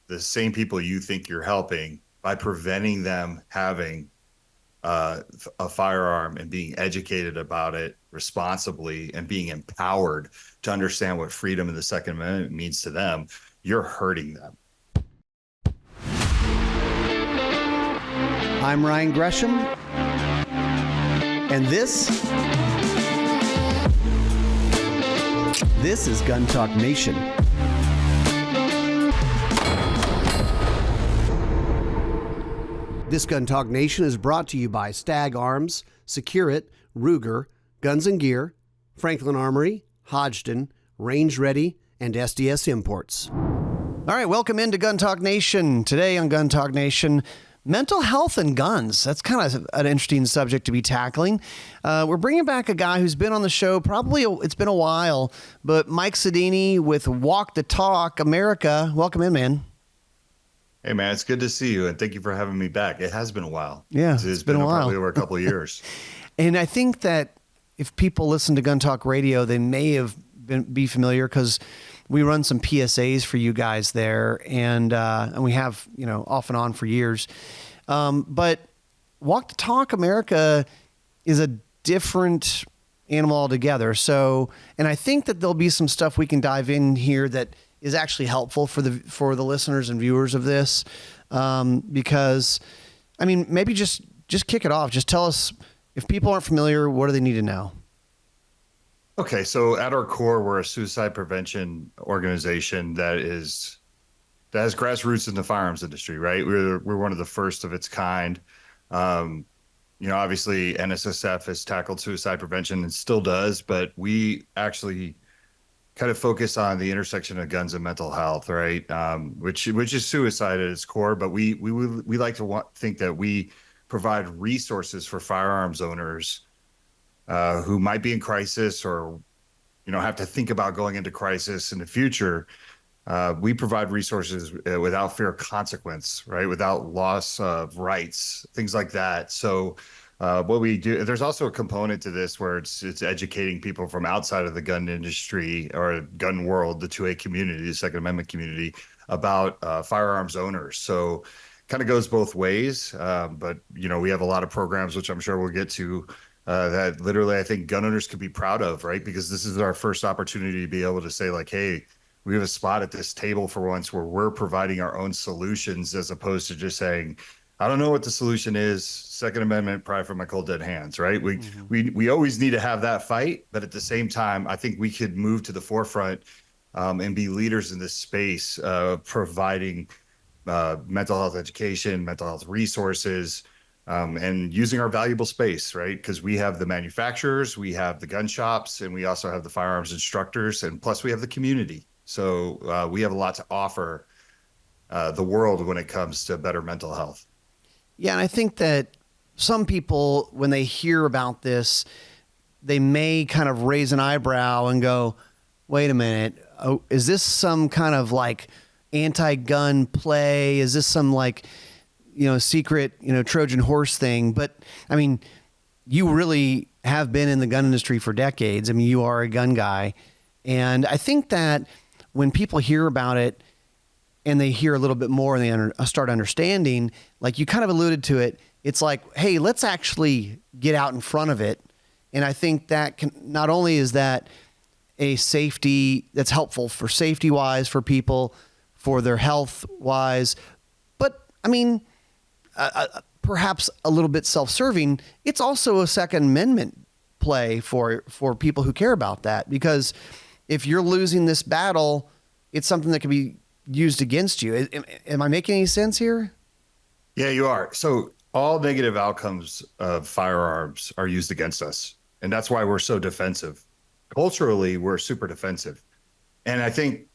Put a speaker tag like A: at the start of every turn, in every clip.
A: the same people you think you're helping by preventing them having a firearm and being educated about it responsibly and being empowered to understand what freedom in the Second Amendment means to them. You're hurting them.
B: I'm Ryan Gresham, and this is Gun Talk Nation. This Gun Talk Nation is brought to you by Stag Arms, SecureIt, Ruger, Guns and Gear, Franklin Armory, Hodgdon, Range Ready, and SDS Imports. All right, welcome into Gun Talk Nation. Today on Gun Talk Nation, mental health and guns. That's kind of an interesting subject to be tackling. We're bringing back a guy who's been on the show, it's been a while, but Mike Sedini with Walk the Talk America. Welcome in, man.
A: Hey, man, it's good to see you, and thank you for having me back. It has been a while.
B: Yeah,
A: it's been a while. Probably over a couple of years.
B: And I think that if people listen to Gun Talk Radio, they may have be familiar because we run some PSAs for you guys there, and we have, off and on for years. But Walk the Talk America is a different animal altogether. So, and I think that there'll be some stuff we can dive in here that is actually helpful for the listeners and viewers of this, because, I mean, maybe just kick it off. Just tell us, if people aren't familiar, what do they need to know?
A: Okay, so at our core, we're a suicide prevention organization that has grassroots in the firearms industry, right? We're one of the first of its kind. Obviously NSSF has tackled suicide prevention and still does, but we actually kind of focus on the intersection of guns and mental health, right? Which is suicide at its core, but we like to think that we provide resources for firearms owners who might be in crisis or, have to think about going into crisis in the future. We provide resources without fear of consequence, right? Without loss of rights, things like that. So what we do, there's also a component to this where it's educating people from outside of the gun industry or gun world, the 2A community, the Second Amendment community, about firearms owners. So kind of goes both ways. But, we have a lot of programs, which I'm sure we'll get to, that literally I think gun owners could be proud of, right? Because this is our first opportunity to be able to say like, hey, we have a spot at this table for once where we're providing our own solutions as opposed to just saying, I don't know what the solution is. Second Amendment, probably from my cold dead hands, right? We always need to have that fight, but at the same time, I think we could move to the forefront and be leaders in this space, providing mental health education, mental health resources, and using our valuable space, right? Because we have the manufacturers, we have the gun shops, and we also have the firearms instructors, and plus we have the community. So we have a lot to offer the world when it comes to better mental health.
B: Yeah, and I think that some people, when they hear about this, they may kind of raise an eyebrow and go, wait a minute, is this some kind of like anti-gun play? Is this some like, secret, Trojan horse thing? But I mean, you really have been in the gun industry for decades. I mean, you are a gun guy. And I think that when people hear about it, and they hear a little bit more and they start understanding, like you kind of alluded to it, it's like, hey, let's actually get out in front of it. And I think that not only is that a safety that's helpful for safety wise for people, for their health wise, but I mean, perhaps a little bit self-serving. It's also a Second Amendment play for people who care about that, because if you're losing this battle, it's something that can be used against you. Am I making any sense here?
A: Yeah, you are. So all negative outcomes of firearms are used against us. And that's why we're so defensive. Culturally, we're super defensive. And I think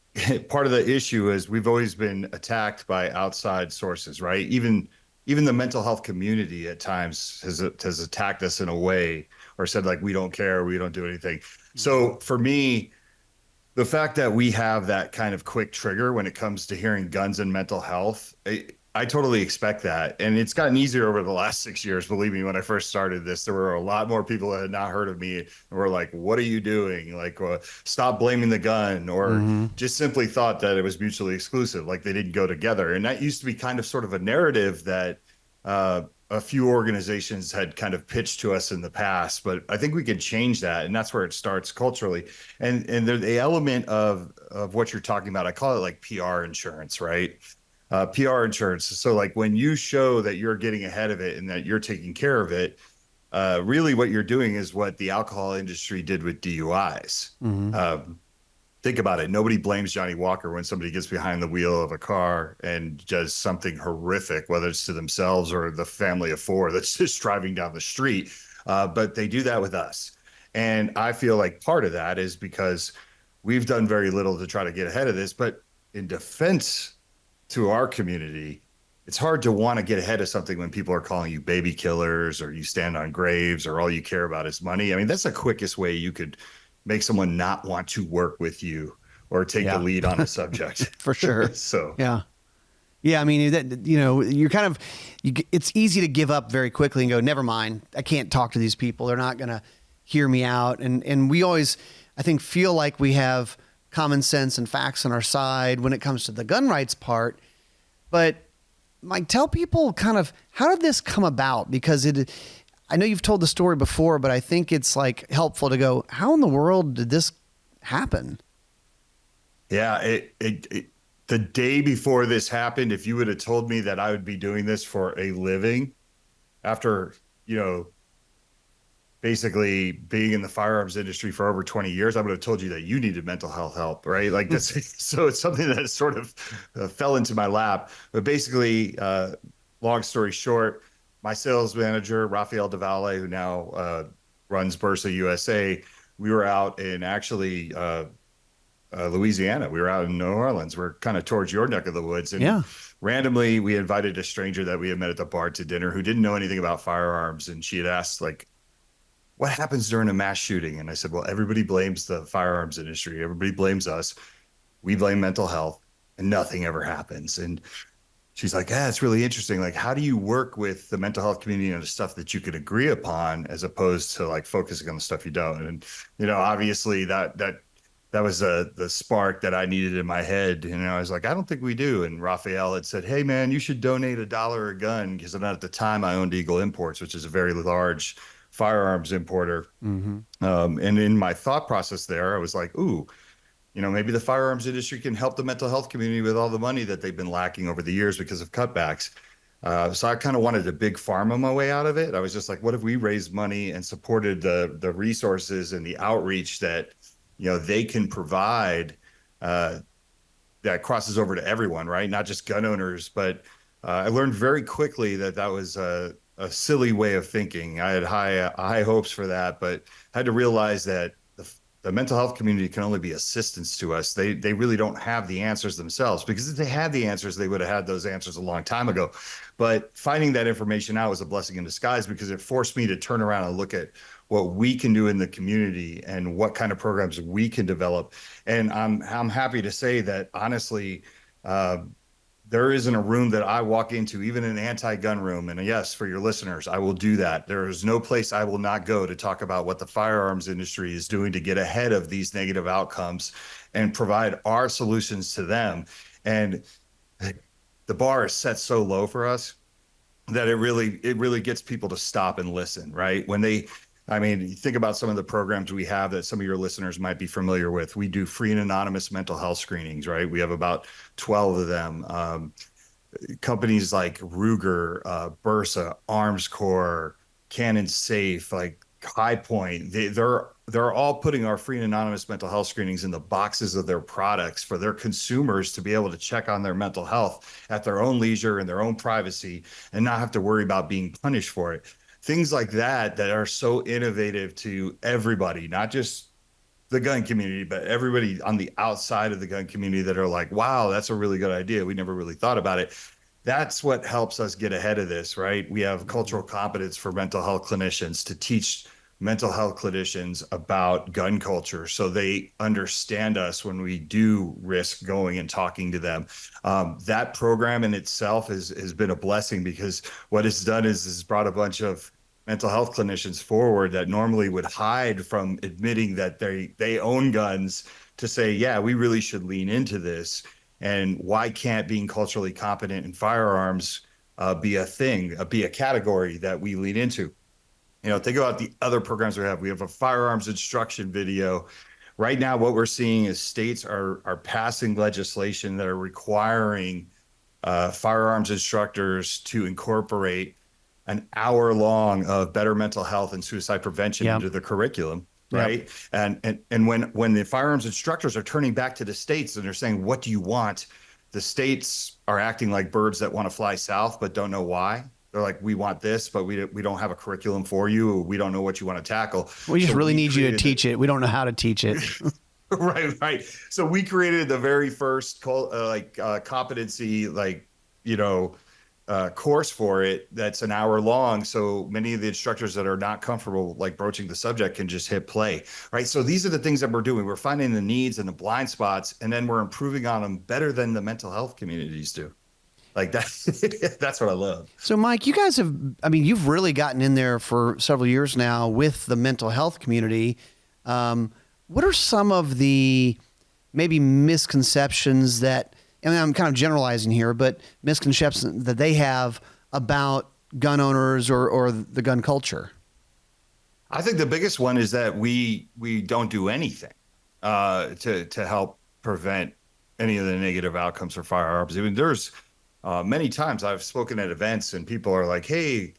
A: part of the issue is we've always been attacked by outside sources, right? Even the mental health community at times has attacked us in a way or said like, we don't care, we don't do anything. So for me, the fact that we have that kind of quick trigger when it comes to hearing guns and mental health, I totally expect that. And it's gotten easier over the last 6 years. Believe me, when I first started this, there were a lot more people that had not heard of me and were like, what are you doing? Like, stop blaming the gun, or
B: Mm-hmm.
A: just simply thought that it was mutually exclusive, like they didn't go together. And that used to be kind of sort of a narrative that a few organizations had kind of pitched to us in the past. But I think we can change that. And that's where it starts culturally. And the element of what you're talking about, I call it like PR insurance, right? PR insurance. So like when you show that you're getting ahead of it and that you're taking care of it, really what you're doing is what the alcohol industry did with DUIs.
B: Mm-hmm.
A: Think about it. Nobody blames Johnny Walker when somebody gets behind the wheel of a car and does something horrific, whether it's to themselves or the family of four that's just driving down the street. But they do that with us. And I feel like part of that is because we've done very little to try to get ahead of this. But in defense to our community, it's hard to want to get ahead of something when people are calling you baby killers or you stand on graves or all you care about is money. I mean, that's the quickest way you could make someone not want to work with you or take the
B: Yeah,
A: lead on a subject.
B: for sure.
A: So,
B: Yeah. Yeah, I mean, that, you're kind of, it's easy to give up very quickly and go, never mind. I can't talk to these people. They're not going to hear me out. And we always, I think, feel like we have common sense and facts on our side when it comes to the gun rights part. But Mike, tell people kind of, how did this come about? Because I know you've told the story before, but I think it's like helpful to go, how in the world did this happen?
A: yeah, the day before this happened, if you would have told me that I would be doing this for a living after, you know, basically being in the firearms industry for over 20 years, I would have told you that you needed mental health help, right? Like that's so it's something that sort of fell into my lap. But basically, long story short, my sales manager, Rafael DeValle, who now runs Bursa USA, we were out in actually Louisiana. We were out in New Orleans. We're kind of towards your neck of the woods. And
B: Yeah.
A: randomly, we invited a stranger that we had met at the bar to dinner who didn't know anything about firearms. And she had asked, like, what happens during a mass shooting? And I said, well, everybody blames the firearms industry. Everybody blames us. We blame mental health, and nothing ever happens. And she's like, yeah, it's really interesting. Like, how do you work with the mental health community on the stuff that you could agree upon as opposed to like focusing on the stuff you don't? And, obviously that was the spark that I needed in my head. And I was like, I don't think we do. And Raphael had said, hey, man, you should donate $1 a gun. Because at the time I owned Eagle Imports, which is a very large firearms importer.
B: Mm-hmm.
A: And in my thought process there, I was like, ooh, maybe the firearms industry can help the mental health community with all the money that they've been lacking over the years because of cutbacks. So I kind of wanted to big pharma my way out of it. I was just like, what if we raised money and supported the resources and the outreach that, they can provide that crosses over to everyone, right? Not just gun owners, but I learned very quickly that was a silly way of thinking. I had high hopes for that, but had to realize that the mental health community can only be assistance to us. They really don't have the answers themselves, because if they had the answers, they would have had those answers a long time ago. But finding that information out was a blessing in disguise, because it forced me to turn around and look at what we can do in the community and what kind of programs we can develop. And I'm happy to say that honestly, there isn't a room that I walk into, even an anti-gun room. And yes, for your listeners, I will do that. There is no place I will not go to talk about what the firearms industry is doing to get ahead of these negative outcomes and provide our solutions to them. And the bar is set so low for us that it really gets people to stop and listen, right? You think about some of the programs we have that some of your listeners might be familiar with. We do free and anonymous mental health screenings, right? We have about 12 of them. Companies like Ruger, Bursa, Arms Corps, Cannon Safe, like High Point, they're all putting our free and anonymous mental health screenings in the boxes of their products for their consumers to be able to check on their mental health at their own leisure and their own privacy and not have to worry about being punished for it. Things like that are so innovative to everybody, not just the gun community, but everybody on the outside of the gun community that are like, wow, that's a really good idea. We never really thought about it. That's what helps us get ahead of this, right? We have cultural competence for mental health clinicians to teach mental health clinicians about gun culture so they understand us when we do risk going and talking to them. That program in itself has been a blessing because what it's done is brought a bunch of mental health clinicians forward that normally would hide from admitting that they own guns to say, yeah, we really should lean into this. And why can't being culturally competent in firearms be a thing, be a category that we lean into? Think about the other programs we have. We have a firearms instruction video. Right now, what we're seeing is states are passing legislation that are requiring firearms instructors to incorporate an hour long of better mental health and suicide prevention
B: Yep.
A: into the curriculum,
B: Yep.
A: right? And when the firearms instructors are turning back to the states and they're saying, "What do you want?" The states are acting like birds that want to fly south but don't know why. They're like, "We want this, but we don't have a curriculum for you. We don't know what you want to tackle."
B: We just
A: So
B: really
A: we
B: need you to
A: created
B: teach it. We don't know how to teach it.
A: right. So we created the very first competency, course for it that's an hour long. So many of the instructors that are not comfortable like broaching the subject can just hit play, right? So these are the things that we're doing. We're finding the needs and the blind spots, and then we're improving on them better than the mental health communities do. Like that, that's what I love.
B: So, Mike, you guys have, I mean, you've really gotten in there for several years now with the mental health community. What are some of the maybe misconceptions that, I mean, I'm kind of generalizing here, but misconceptions that they have about gun owners or the gun culture?
A: I think the biggest one is that we don't do anything to help prevent any of the negative outcomes for firearms. I mean, there's many times I've spoken at events and people are like, "Hey,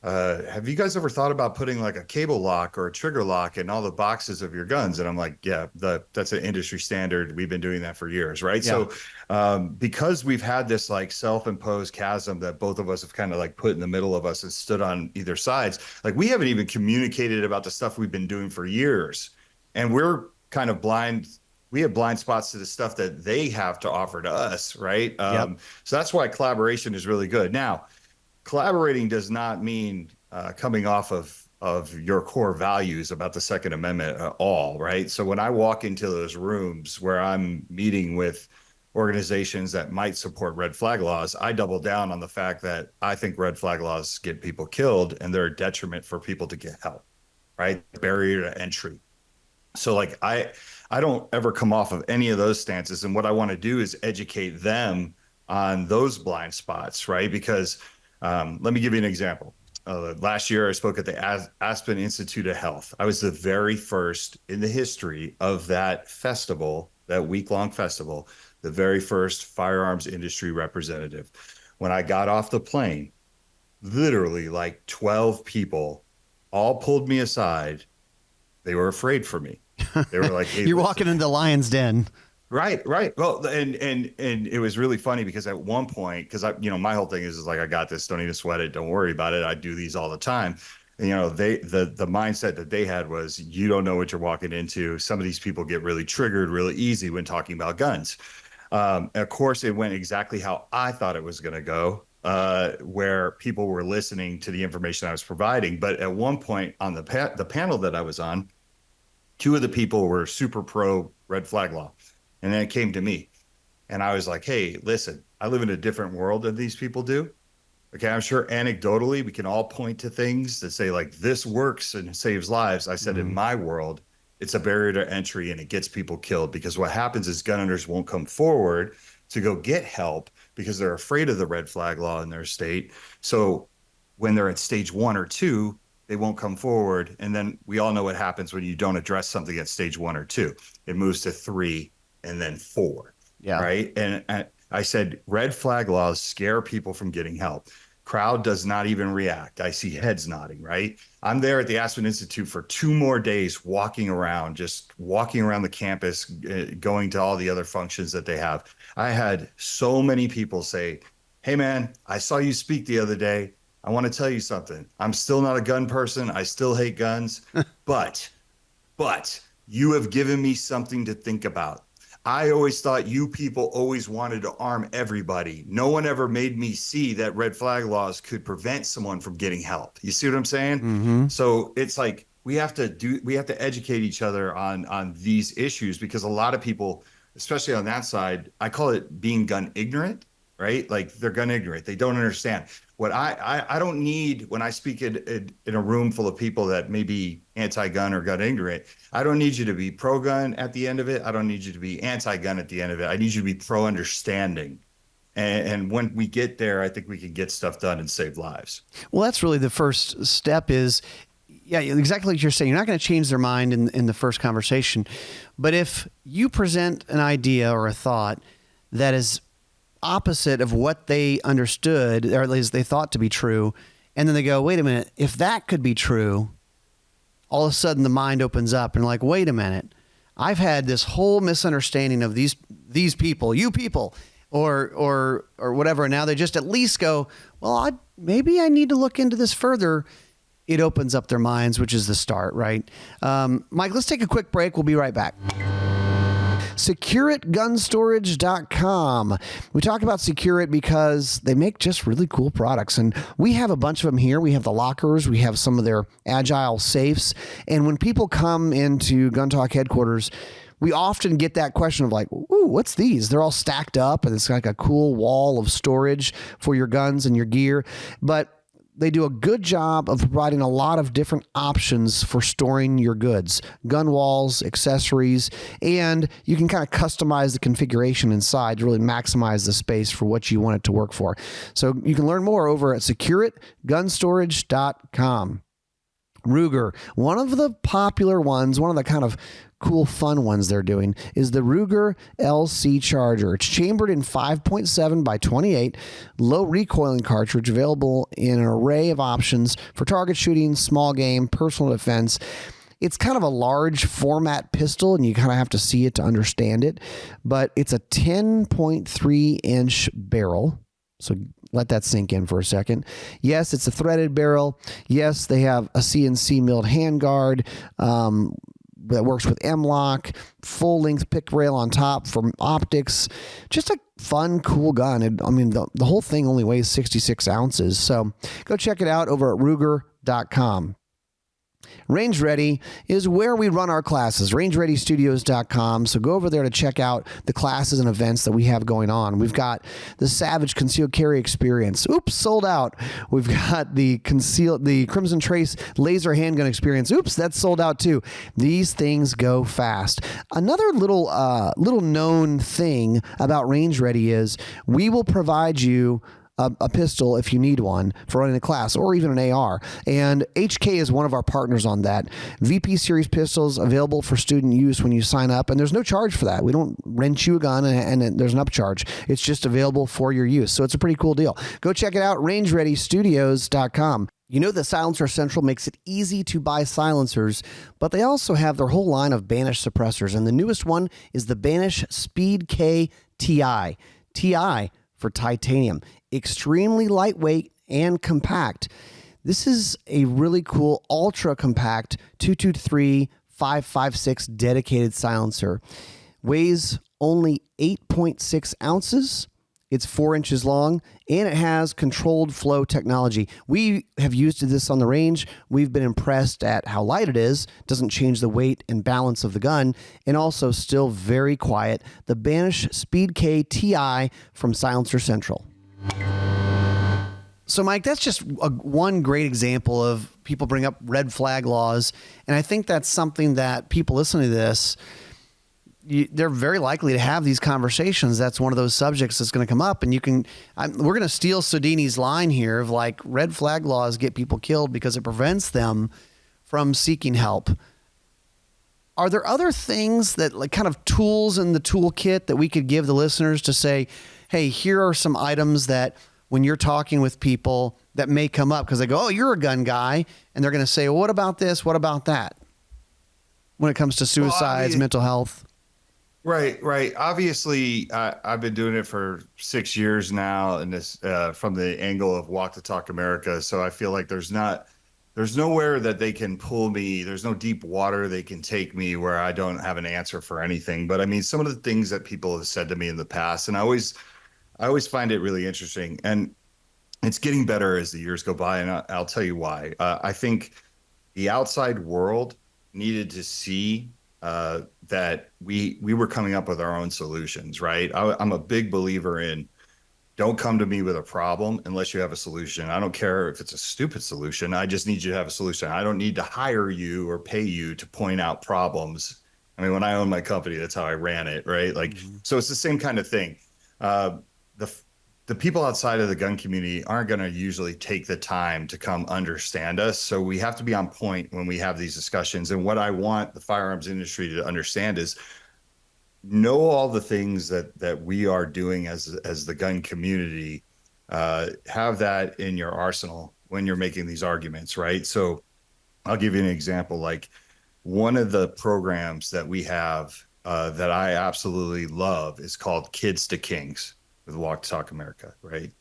A: have you guys ever thought about putting like a cable lock or a trigger lock in all the boxes of your guns?" And I'm like, "Yeah, that's an industry standard. We've been doing that for years, right?"
B: Yeah.
A: So, because we've had this like self-imposed chasm that both of us have kind of like put in the middle of us and stood on either sides, like we haven't even communicated about the stuff we've been doing for years, and we're kind of blind. We have blind spots to the stuff that they have to offer to us, right?
B: Yep.
A: So that's why collaboration is really good. Now, collaborating does not mean coming off of your core values about the Second Amendment at all, right? So when I walk into those rooms where I'm meeting with organizations that might support red flag laws, I double down on the fact that I think red flag laws get people killed and they're a detriment for people to get help, right? Barrier to entry. So like I don't ever come off of any of those stances. And what I want to do is educate them on those blind spots, right? Because let me give you an example. Last year, I spoke at the Aspen Institute of Health. I was the very first in the history of that festival, that week-long festival, the very first firearms industry representative. When I got off the plane, literally like 12 people all pulled me aside. They were afraid for me. They were like, "Hey,
B: You're
A: listen."
B: walking into the lion's den.
A: Right, right. Well, and it was really funny because at one point, because my whole thing is like, I got this. Don't even sweat it. Don't worry about it. I do these all the time. And, the mindset that they had was, you don't know what you're walking into. Some of these people get really triggered really easy when talking about guns. Of course, it went exactly how I thought it was going to go, where people were listening to the information I was providing. But at one point on the panel that I was on, two of the people were super pro red flag law. And then it came to me and I was like, "Hey, listen, I live in a different world than these people do. Okay. I'm sure anecdotally we can all point to things that say like this works and saves lives." I said, "In
B: Mhm.
A: my world, it's a barrier to entry and it gets people killed because what happens is gun owners won't come forward to go get help because they're afraid of the red flag law in their state. So when they're at stage 1 or 2, they won't come forward. And then we all know what happens when you don't address something at stage 1 or 2. It moves to 3 and then 4,
B: Yeah.
A: right?" And I said, red flag laws scare people from getting help. Crowd does not even react. I see heads nodding, right? I'm there at the Aspen Institute for 2 more days, just walking around the campus, going to all the other functions that they have. I had so many people say, "Hey, man, I saw you speak the other day. I want to tell you something. I'm still not a gun person. I still hate guns, but you have given me something to think about. I always thought you people always wanted to arm everybody. No one ever made me see that red flag laws could prevent someone from getting help." You see what I'm saying?
B: Mm-hmm.
A: So it's like we have to educate each other on these issues, because a lot of people, especially on that side, I call it being gun ignorant, right? Like they're gun ignorant. They don't understand what I don't need when I speak in a room full of people that may be anti-gun or gun ignorant. I don't need you to be pro-gun at the end of it. I don't need you to be anti-gun at the end of it. I need you to be pro-understanding. And when we get there, I think we can get stuff done and save lives.
B: Well, that's really the first step is, yeah, exactly like you're saying. You're not going to change their mind in the first conversation. But if you present an idea or a thought that is opposite of what they understood, or at least they thought to be true, and then they go, wait a minute, if that could be true, all of a sudden the mind opens up and like, wait a minute, I've had this whole misunderstanding of these people, you people, or whatever. And now they just at least go, well, maybe I need to look into this further. It opens up their minds, which is the start, right? Mike, let's take a quick break. We'll be right back. SecureItGunStorage.com. We talk about SecureIt because they make just really cool products, and we have a bunch of them here. We have the lockers, we have some of their agile safes, and when people come into Gun Talk headquarters, we often get that question of like, ooh, what's these? They're all stacked up, and it's like a cool wall of storage for your guns and your gear, but they do a good job of providing a lot of different options for storing your goods, gun walls, accessories, and you can kind of customize the configuration inside to really maximize the space for what you want it to work for. So you can learn more over at SecureItGunStorage.com. Ruger, one of the popular ones, one of the kind of cool, fun ones they're doing is the Ruger LC Charger. It's chambered in 5.7 by 28, low recoiling cartridge available in an array of options for target shooting, small game, personal defense. It's kind of a large format pistol, and you kind of have to see it to understand it, but it's a 10.3 inch barrel. So let that sink in for a second. Yes, it's a threaded barrel. Yes, they have a CNC milled handguard that works with M-Lock, full-length pick rail on top for optics. Just a fun, cool gun. The whole thing only weighs 66 ounces. So go check it out over at Ruger.com. Range Ready is where we run our classes, rangereadystudios.com. So go over there to check out the classes and events that we have going on. We've got the Savage Concealed Carry Experience. Oops, sold out. We've got the Crimson Trace Laser Handgun Experience. Oops, that's sold out too. These things go fast. Another little known thing about Range Ready is we will provide you a pistol if you need one for running a class, or even an AR. And HK is one of our partners on that. VP Series pistols available for student use when you sign up, and there's no charge for that. We don't rent you a gun and there's an upcharge. It's just available for your use. So it's a pretty cool deal. Go check it out, rangereadystudios.com. You know that Silencer Central makes it easy to buy silencers, but they also have their whole line of Banish suppressors, and the newest one is the Banish Speed K TI. TI for titanium. Extremely lightweight and compact. This is a really cool ultra compact 223 556 dedicated silencer. Weighs only 8.6 ounces. It's 4 inches long, and it has controlled flow technology. We have used this on the range. We've been impressed at how light it is. Doesn't change the weight and balance of the gun, and also still very quiet. The Banish Speed K TI from Silencer Central. So, Mike, that's just one great example of people bring up red flag laws, and I think that's something that people listening to this, they're very likely to have these conversations. That's one of those subjects that's going to come up, and we're going to steal Sodini's line here of like, red flag laws get people killed because it prevents them from seeking help. Are there other things that, like, kind of tools in the toolkit that we could give the listeners to say, hey, here are some items that when you're talking with people that may come up because they go, oh, you're a gun guy. And they're going to say, well, what about this? What about that? When it comes to suicides, mental health.
A: Right. Obviously, I've been doing it for 6 years now, and this from the angle of Walk the Talk America. So I feel like there's nowhere that they can pull me. There's no deep water they can take me where I don't have an answer for anything. But I mean, some of the things that people have said to me in the past, and I always find it really interesting, and it's getting better as the years go by. And I'll tell you why. I think, the outside world needed to see that we were coming up with our own solutions, right? I'm a big believer in don't come to me with a problem unless you have a solution. I don't care if it's a stupid solution. I just need you to have a solution. I don't need to hire you or pay you to point out problems. I mean, when I owned my company, that's how I ran it, right? Like,
B: Mhm.
A: so it's the same kind of thing. The the people outside of the gun community aren't going to usually take the time to come understand us. So we have to be on point when we have these discussions. And what I want the firearms industry to understand is know all the things that we are doing as the gun community. Have that in your arsenal when you're making these arguments, right? So I'll give you an example. Like one of the programs that we have that I absolutely love is called Kids to Kings with Walk Talk America, right?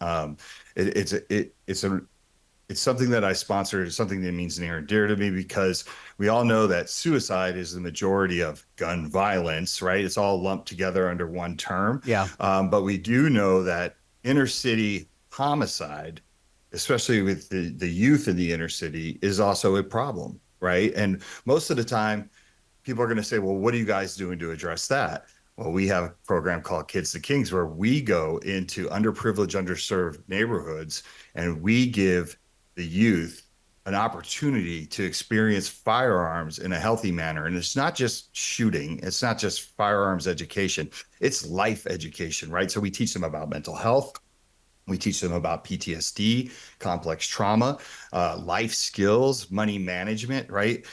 A: It's something that I sponsor. It's something that means near and dear to me because we all know that suicide is the majority of gun violence, right? It's all lumped together under one term.
B: Yeah.
A: But we do know that inner city homicide, especially with the youth in the inner city, is also a problem, right? And most of the time, people are going to say, well, what are you guys doing to address that? Well, we have a program called Kids to Kings where we go into underprivileged, underserved neighborhoods and we give the youth an opportunity to experience firearms in a healthy manner. And it's not just shooting, it's not just firearms education, it's life education, right? So we teach them about mental health. We teach them about PTSD, complex trauma, life skills, money management, right?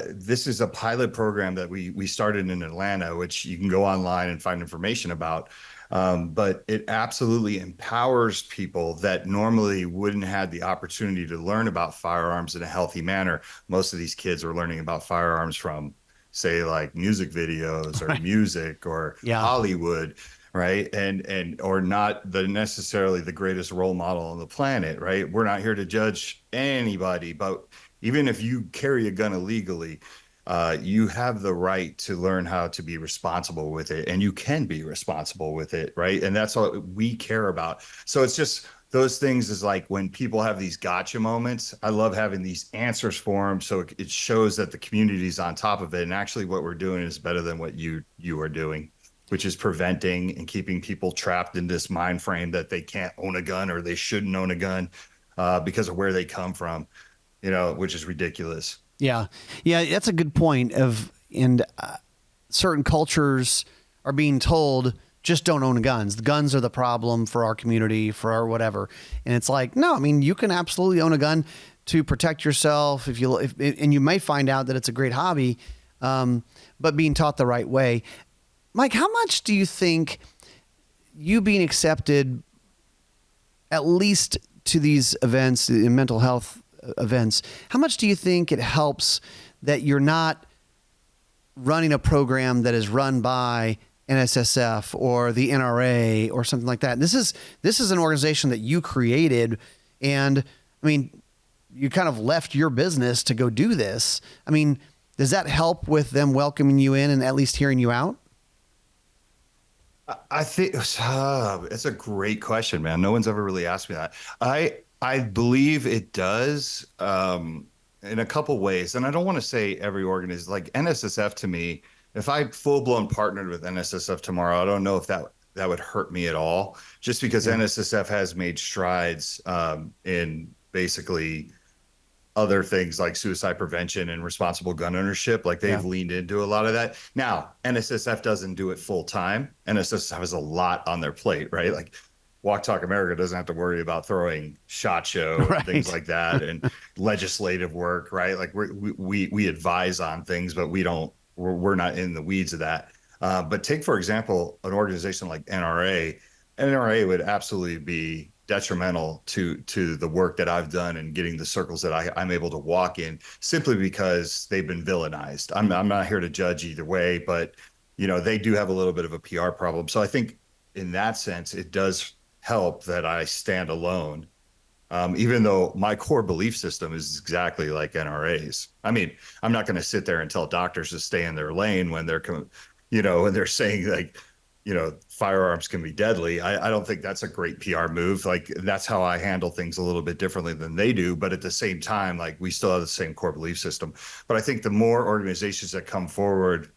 A: This is a pilot program that we started in Atlanta, which you can go online and find information about. But it absolutely empowers people that normally wouldn't have the opportunity to learn about firearms in a healthy manner. Most of these kids are learning about firearms from, say, like music videos or
B: Right.
A: music or
B: Yeah.
A: Hollywood, right? And or not the necessarily the greatest role model on the planet, right? We're not here to judge anybody, but even if you carry a gun illegally, you have the right to learn how to be responsible with it, and you can be responsible with it, right? And that's what we care about. So it's just those things is like when people have these gotcha moments, I love having these answers for them. So it shows that the community's on top of it. And actually what we're doing is better than what you are doing, which is preventing and keeping people trapped in this mind frame that they can't own a gun or they shouldn't own a gun because of where they come from, which is ridiculous.
B: Yeah. Yeah. That's a good point. And certain cultures are being told, just don't own guns. The guns are the problem for our community, for our whatever. And it's like, no, I mean, you can absolutely own a gun to protect yourself and you may find out that it's a great hobby, but being taught the right way. Mike, how much do you think you being accepted at least to these events, the mental health events, how much do you think it helps that you're not running a program that is run by NSSF or the NRA or something like that? This is an organization that you created, and I mean, you kind of left your business to go do this. I mean, does that help with them welcoming you in and at least hearing you out?
A: I think it's a great question, man. No one's ever really asked me that. I believe it does in a couple ways, and I don't want to say every organization like NSSF to me. If I full blown partnered with NSSF tomorrow, I don't know if that would hurt me at all. Just because
B: Yeah.
A: NSSF has made strides in basically other things like suicide prevention and responsible gun ownership. Like
B: Yeah.
A: they've leaned into a lot of that. Now, NSSF doesn't do it full time. NSSF has a lot on their plate, right? Like Walk Talk America doesn't have to worry about throwing SHOT Show and things
B: Right.
A: like that and legislative work, right? Like we advise on things, but we're not in the weeds of that. But take, for example, an organization like NRA. NRA would absolutely be detrimental to the work that I've done and getting the circles that I'm able to walk in simply because they've been villainized. I'm not here to judge either way, but they do have a little bit of a PR problem. So I think in that sense, it does help that I stand alone. Even though my core belief system is exactly like NRA's. I mean, I'm not going to sit there and tell doctors to stay in their lane when they're saying like, firearms can be deadly. I don't think that's a great PR move. Like that's how I handle things a little bit differently than they do. But at the same time, like we still have the same core belief system. But I think the more organizations that come forward,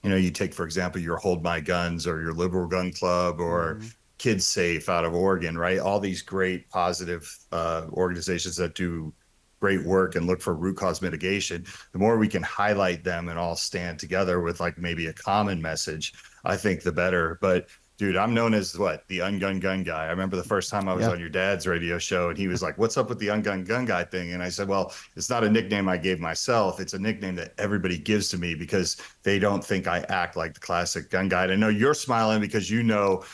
A: you take, for example, your Hold My Guns or your Liberal Gun Club or
B: Mm-hmm.
A: Kids Safe out of Oregon, right? All these great positive organizations that do great work and look for root cause mitigation. The more we can highlight them and all stand together with like maybe a common message, I think the better. But dude, I'm known as what? The ungun gun guy. I remember the first time I was
B: Yeah.
A: on your dad's radio show and he was like, "What's up with the ungun gun guy thing?" And I said, "Well, it's not a nickname I gave myself. It's a nickname that everybody gives to me because they don't think I act like the classic gun guy." And I know you're smiling because do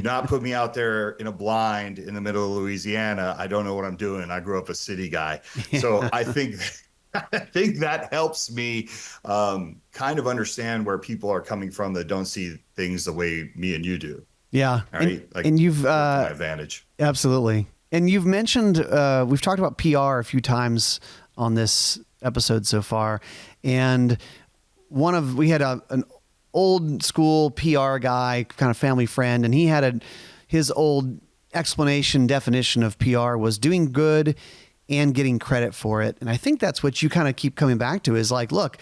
A: not put me out there in a blind in the middle of Louisiana. I don't know what I'm doing. I grew up a city guy. So
B: Yeah.
A: I think I think that helps me kind of understand where people are coming from that don't see things the way me and you do.
B: Yeah.
A: All right. Like
B: And you've,
A: work to my advantage.
B: absolutely. And you've mentioned, we've talked about PR a few times on this episode so far. And we had an old school PR guy, kind of family friend, and he had his old explanation definition of PR was doing good and getting credit for it. And I think that's what you kind of keep coming back to is like, look,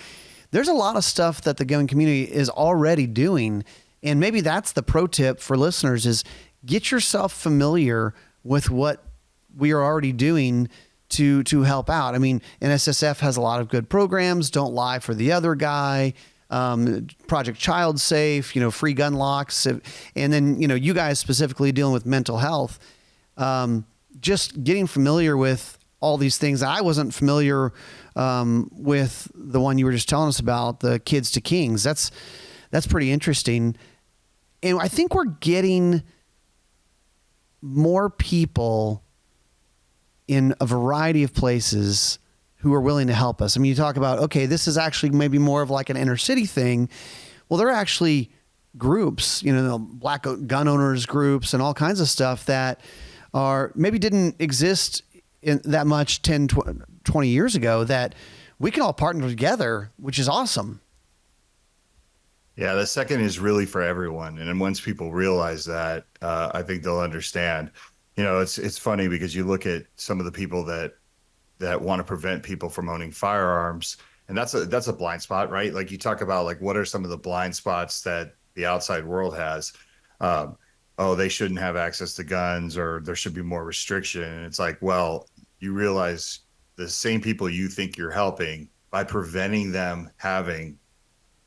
B: there's a lot of stuff that the gun community is already doing. And maybe that's the pro tip for listeners is get yourself familiar with what we are already doing to help out. I mean, NSSF has a lot of good programs. Don't lie for the other guy. Project Child Safe, free gun locks. And then, you guys specifically dealing with mental health. Just getting familiar with all these things. I wasn't familiar with the one you were just telling us about, the Kids to Kings. That's pretty interesting. And I think we're getting more people in a variety of places who are willing to help us. I mean, you talk about, okay, this is actually maybe more of like an inner city thing. Well, there are actually groups, black gun owners groups and all kinds of stuff that are maybe didn't exist in that much 10, 20 years ago that we can all partner together, which is awesome.
A: Yeah, the second is really for everyone. And then once people realize that, I think they'll understand. It's funny because you look at some of the people that want to prevent people from owning firearms, and that's a blind spot, right? Like you talk about like what are some of the blind spots that the outside world has. Oh, they shouldn't have access to guns, or there should be more restriction. And it's like, well, you realize the same people you think you're helping by preventing them having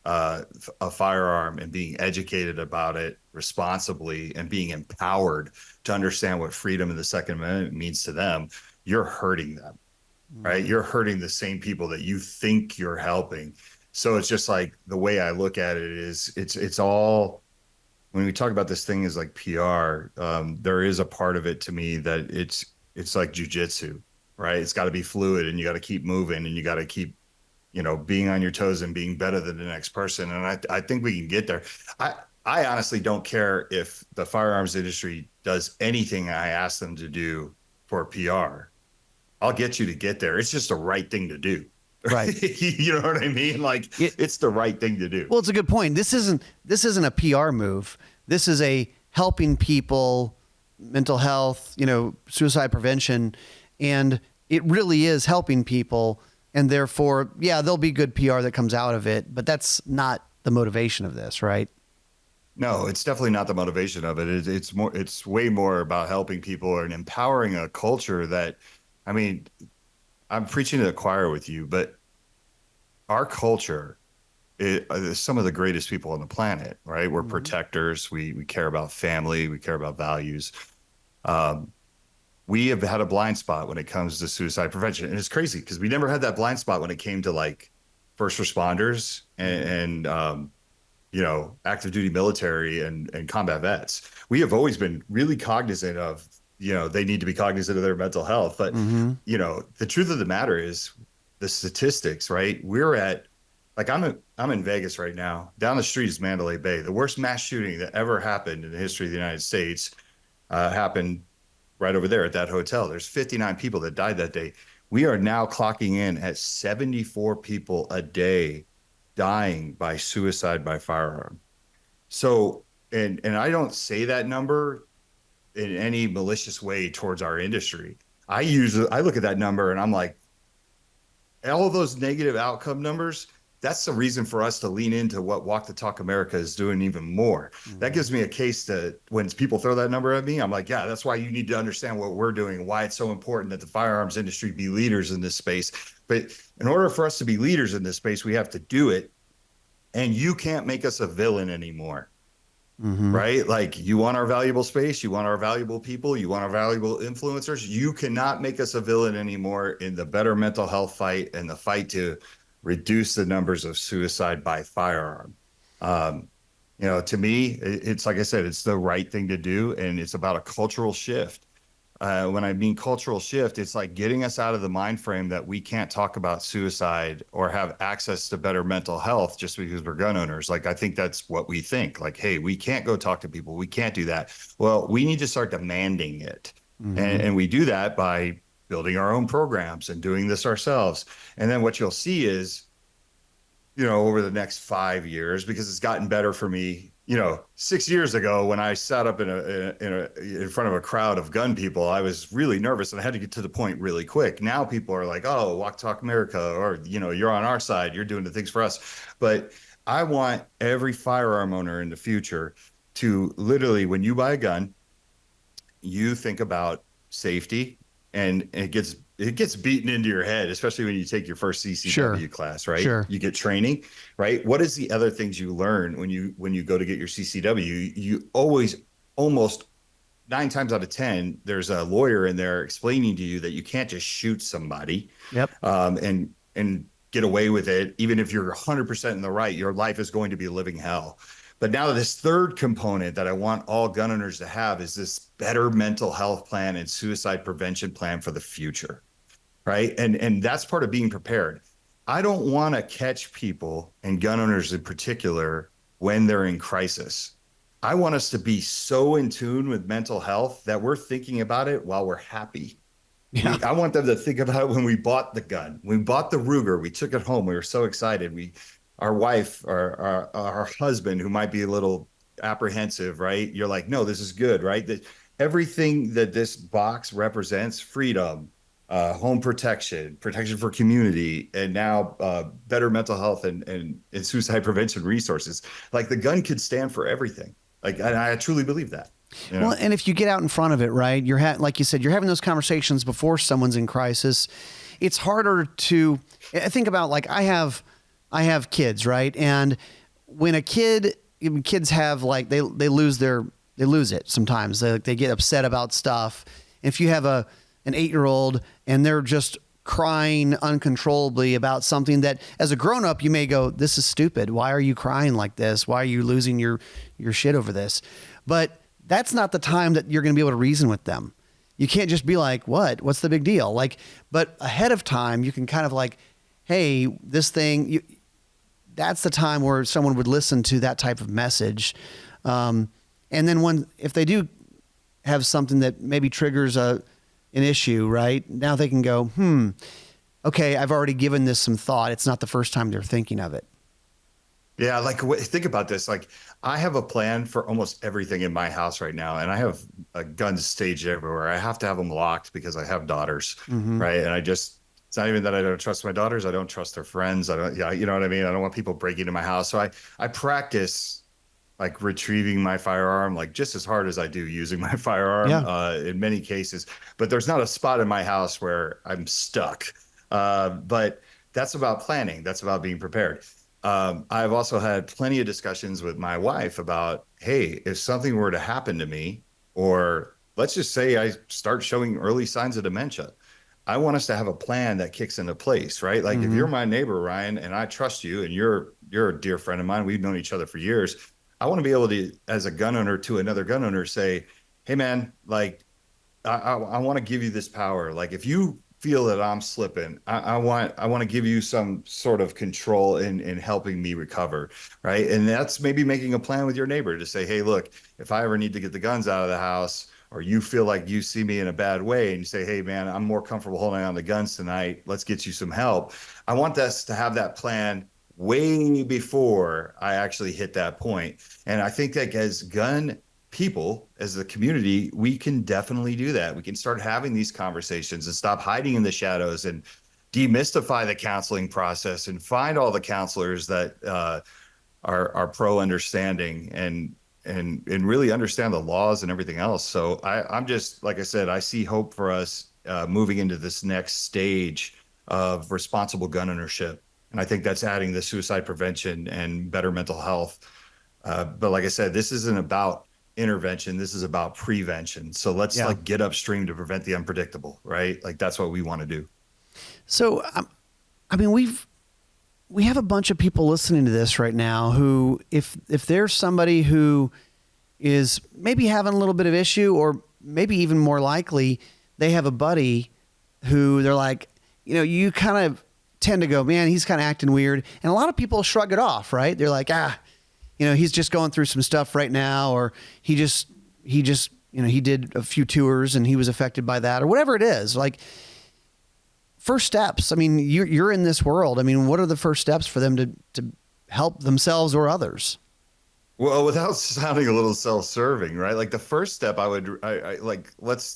A: a firearm and being educated about it responsibly and being empowered to understand what freedom in the Second Amendment means to them, you're hurting them, right? You're hurting the same people that you think you're helping. So it's just like the way I look at it is it's all, when we talk about this thing as like PR, there is a part of it to me that it's like jujitsu, right? It's got to be fluid and you got to keep moving and you got to keep being on your toes and being better than the next person. And I think we can get there. I honestly don't care if the firearms industry does anything I ask them to do for PR. I'll get you to get there. It's just the right thing to do.
B: Right.
A: You know what I mean? Like it's the right thing to do.
B: Well, it's a good point. This isn't a PR move. This is a helping people, mental health, suicide prevention, and it really is helping people. And therefore, yeah, there'll be good PR that comes out of it, but that's not the motivation of this, right?
A: No, it's definitely not the motivation of it. It's way more about helping people and empowering a culture that, I mean, I'm preaching to the choir with you, but our culture is some of the greatest people on the planet, right? We're protectors. We care about family. We care about values. We have had a blind spot when it comes to suicide prevention. And it's crazy because we never had that blind spot when it came to like first responders and active duty military and combat vets. We have always been really cognizant of, they need to be cognizant of their mental health. But, the truth of the matter is the statistics, right? We're at, like, I'm in Vegas right now. Down the street is Mandalay Bay. The worst mass shooting that ever happened in the history of the United States happened right over there at that hotel. There's 59 people that died that day. We are now clocking in at 74 people a day dying by suicide by firearm. So and I don't say that number in any malicious way towards our industry. I look at that number and I'm like, all of those negative outcome numbers, that's the reason for us to lean into what Walk the Talk America is doing even more. That gives
B: Mhm.
A: me a case to when people throw that number at me, I'm like, yeah, that's why you need to understand what we're doing and why it's so important that the firearms industry be leaders in this space. But in order for us to be leaders in this space, we have to do it. And you can't make us a villain anymore,
B: Mhm.
A: right? Like you want our valuable space, you want our valuable people, you want our valuable influencers. You cannot make us a villain anymore in the better mental health fight and the fight to reduce the numbers of suicide by firearm. Um, to me, it's like I said, it's the right thing to do, and it's about a cultural shift. When I mean cultural shift, it's like getting us out of the mind frame that we can't talk about suicide or have access to better mental health just because we're gun owners. Like, I think that's what we think. Like, hey, we can't go talk to people. We can't do that. Well, we need to start demanding it. And,
B: Mhm.
A: and we do that by building our own programs and doing this ourselves. And then what you'll see is over the next 5 years, because it's gotten better for me. 6 years ago, when I sat up in front of a crowd of gun people, I was really nervous and I had to get to the point really quick. Now people are like, "Oh, Walk Talk America," or "You're on our side. You're doing the things for us." But I want every firearm owner in the future to literally, when you buy a gun, you think about safety, and it gets beaten into your head, especially when you take your first
B: Sure.
A: CCW class, right?
B: Sure.
A: You get training, right? What is the other things you learn when you go to get your CCW? You always, almost 9 times out of 10, there's a lawyer in there explaining to you that you can't just shoot somebody,
B: Yep.
A: and get away with it. Even if you're 100% in the right, your life is going to be a living hell. But now this third component that I want all gun owners to have is this better mental health plan and suicide prevention plan for the future, right? And that's part of being prepared. I don't want to catch people, and gun owners in particular, when they're in crisis. I want us to be so in tune with mental health that we're thinking about it while we're happy.
B: Yeah.
A: I want them to think about it when we bought the gun. We bought the Ruger. We took it home. We were so excited. Our wife, our husband, who might be a little apprehensive, right? You're like, no, this is good, right? That everything that this box represents: freedom, home protection, protection for community, and now better mental health and suicide prevention resources. Like the gun could stand for everything. Like, and I truly believe that. You
B: Well,
A: know?
B: and if you get out in front of it, right, like you said, you're having those conversations before someone's in crisis. It's harder to I think about, like, I have kids, right, and when kids have, like, they lose it sometimes. They get upset about stuff. If you have an 8-year-old and they're just crying uncontrollably about something that, as a grown up, you may go, "This is stupid. Why are you crying like this? Why are you losing your shit over this?" But that's not the time that you're going to be able to reason with them. You can't just be like, What's the big deal?" Like, but ahead of time, you can kind of like, "Hey, this thing," that's the time where someone would listen to that type of message. And then if they do have something that maybe triggers an issue, right? Now they can go, okay, I've already given this some thought. It's not the first time they're thinking of it.
A: Yeah, like think about this. Like, I have a plan for almost everything in my house right now, and I have guns staged everywhere. I have to have them locked because I have daughters,
B: Mm-hmm.
A: right? And it's not even that I don't trust my daughters. I don't trust their friends. I don't, yeah, you know what I mean? I don't want people breaking into my house. So I practice like retrieving my firearm, like just as hard as I do using my firearm,
B: Yeah.
A: in many cases. But there's not a spot in my house where I'm stuck. But that's about planning. That's about being prepared. I've also had plenty of discussions with my wife about, hey, if something were to happen to me, or let's just say I start showing early signs of dementia, I want us to have a plan that kicks into place, right? Like, if
B: Mm-hmm.
A: you're my neighbor, Ryan, and I trust you, and you're a dear friend of mine, we've known each other for years. I want to be able to, as a gun owner to another gun owner, say, "Hey, man, like, I want to give you this power. Like, if you feel that I'm slipping, I want to give you some sort of control in helping me recover, right?" And that's maybe making a plan with your neighbor to say, "Hey, look, if I ever need to get the guns out of the house, or you feel like you see me in a bad way, and you say, 'Hey, man, I'm more comfortable holding on the guns tonight. Let's get you some help.'" I want us to have that plan way before I actually hit that point. And I think that as gun people, as a community, we can definitely do that. We can start having these conversations and stop hiding in the shadows and demystify the counseling process and find all the counselors that are pro understanding and really understand the laws and everything else. So I'm just, like I said, I see hope for us moving into this next stage of responsible gun ownership. And I think that's adding the suicide prevention and better mental health. But like I said, this isn't about intervention. This is about prevention. So let's
B: Yeah.
A: like get upstream to prevent the unpredictable, right? Like that's what we want to do.
B: So, I mean, we have a bunch of people listening to this right now who, if there's somebody who is maybe having a little bit of issue, or maybe even more likely, they have a buddy who they're like, you kind of tend to go, man, he's kind of acting weird. And a lot of people shrug it off, right? They're like, he's just going through some stuff right now, or he just, he did a few tours and he was affected by that, or whatever it is. Like, first steps. I mean, you're in this world. I mean, what are the first steps for them to help themselves or others?
A: Well, without sounding a little self-serving, right? Like the first step, I like let's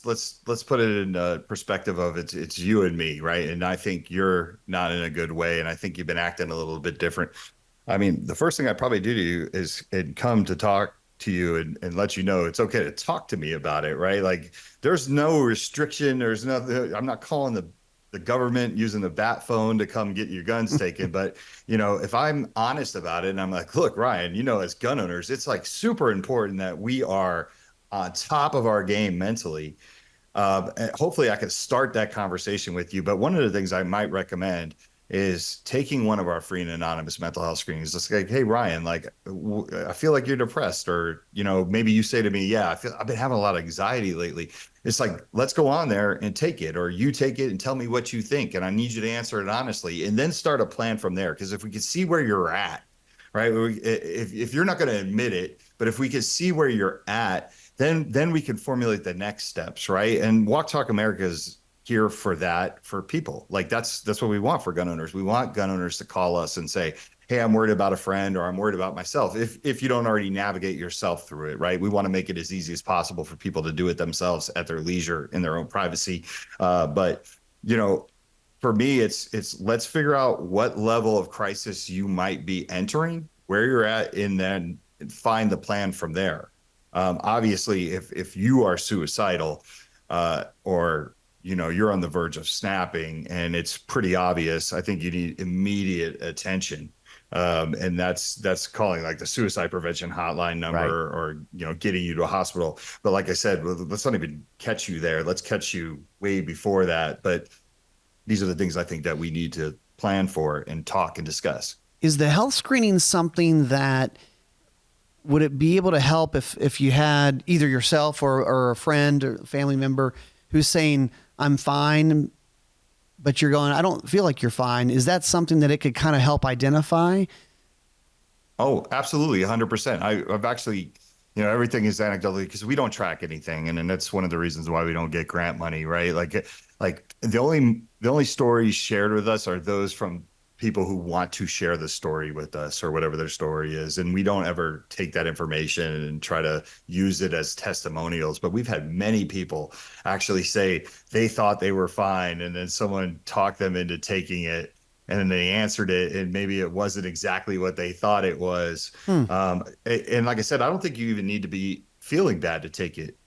A: put it in perspective of it's you and me, right? And I think you're not in a good way, and I think you've been acting a little bit different. I mean, the first thing I probably do to you is and come to talk to you and let you know it's okay to talk to me about it, right? Like there's no restriction, there's nothing. I'm not calling the government using the bat phone to come get your guns taken, but if I'm honest about it and I'm like, look, Ryan, as gun owners, it's like super important that we are on top of our game mentally. And hopefully I could start that conversation with you. But one of the things I might recommend is taking one of our free and anonymous mental health screenings. Just like, hey, Ryan, like, I feel like you're depressed, or, maybe you say to me, yeah, I've been having a lot of anxiety lately. It's like, let's go on there and take it, or you take it and tell me what you think. And I need you to answer it honestly, and then start a plan from there. Because if we can see where you're at, right? If you're not going to admit it, but if we can see where you're at, then we can formulate the next steps, right? And Walk Talk America is here for that, for people. Like that's what we want for gun owners. We want gun owners to call us and say, hey, I'm worried about a friend, or I'm worried about myself. If you don't already navigate yourself through it, right? We want to make it as easy as possible for people to do it themselves at their leisure in their own privacy. But for me, it's let's figure out what level of crisis you might be entering, where you're at, and then find the plan from there. Obviously, if you are suicidal, or you're on the verge of snapping and it's pretty obvious, I think you need immediate attention. And that's calling like the suicide prevention hotline number,
B: Right.
A: or getting you to a hospital. But like I said, let's not even catch you there. Let's catch you way before that. But these are the things I think that we need to plan for and talk and discuss.
B: Is the health screening something that would it be able to help if you had either yourself or a friend or family member who's saying, I'm fine, but you're going, I don't feel like you're fine. Is that something that it could kind of help identify?
A: Oh, absolutely, 100%. I've actually, everything is anecdotally because we don't track anything, and that's one of the reasons why we don't get grant money, right? Like the only stories shared with us are those from people who want to share the story with us, or whatever their story is, and we don't ever take that information and try to use it as testimonials. But we've had many people actually say they thought they were fine, and then someone talked them into taking it, and then they answered it, and maybe it wasn't exactly what they thought it was.
B: Hmm.
A: And like I said, I don't think you even need to be feeling bad to take it.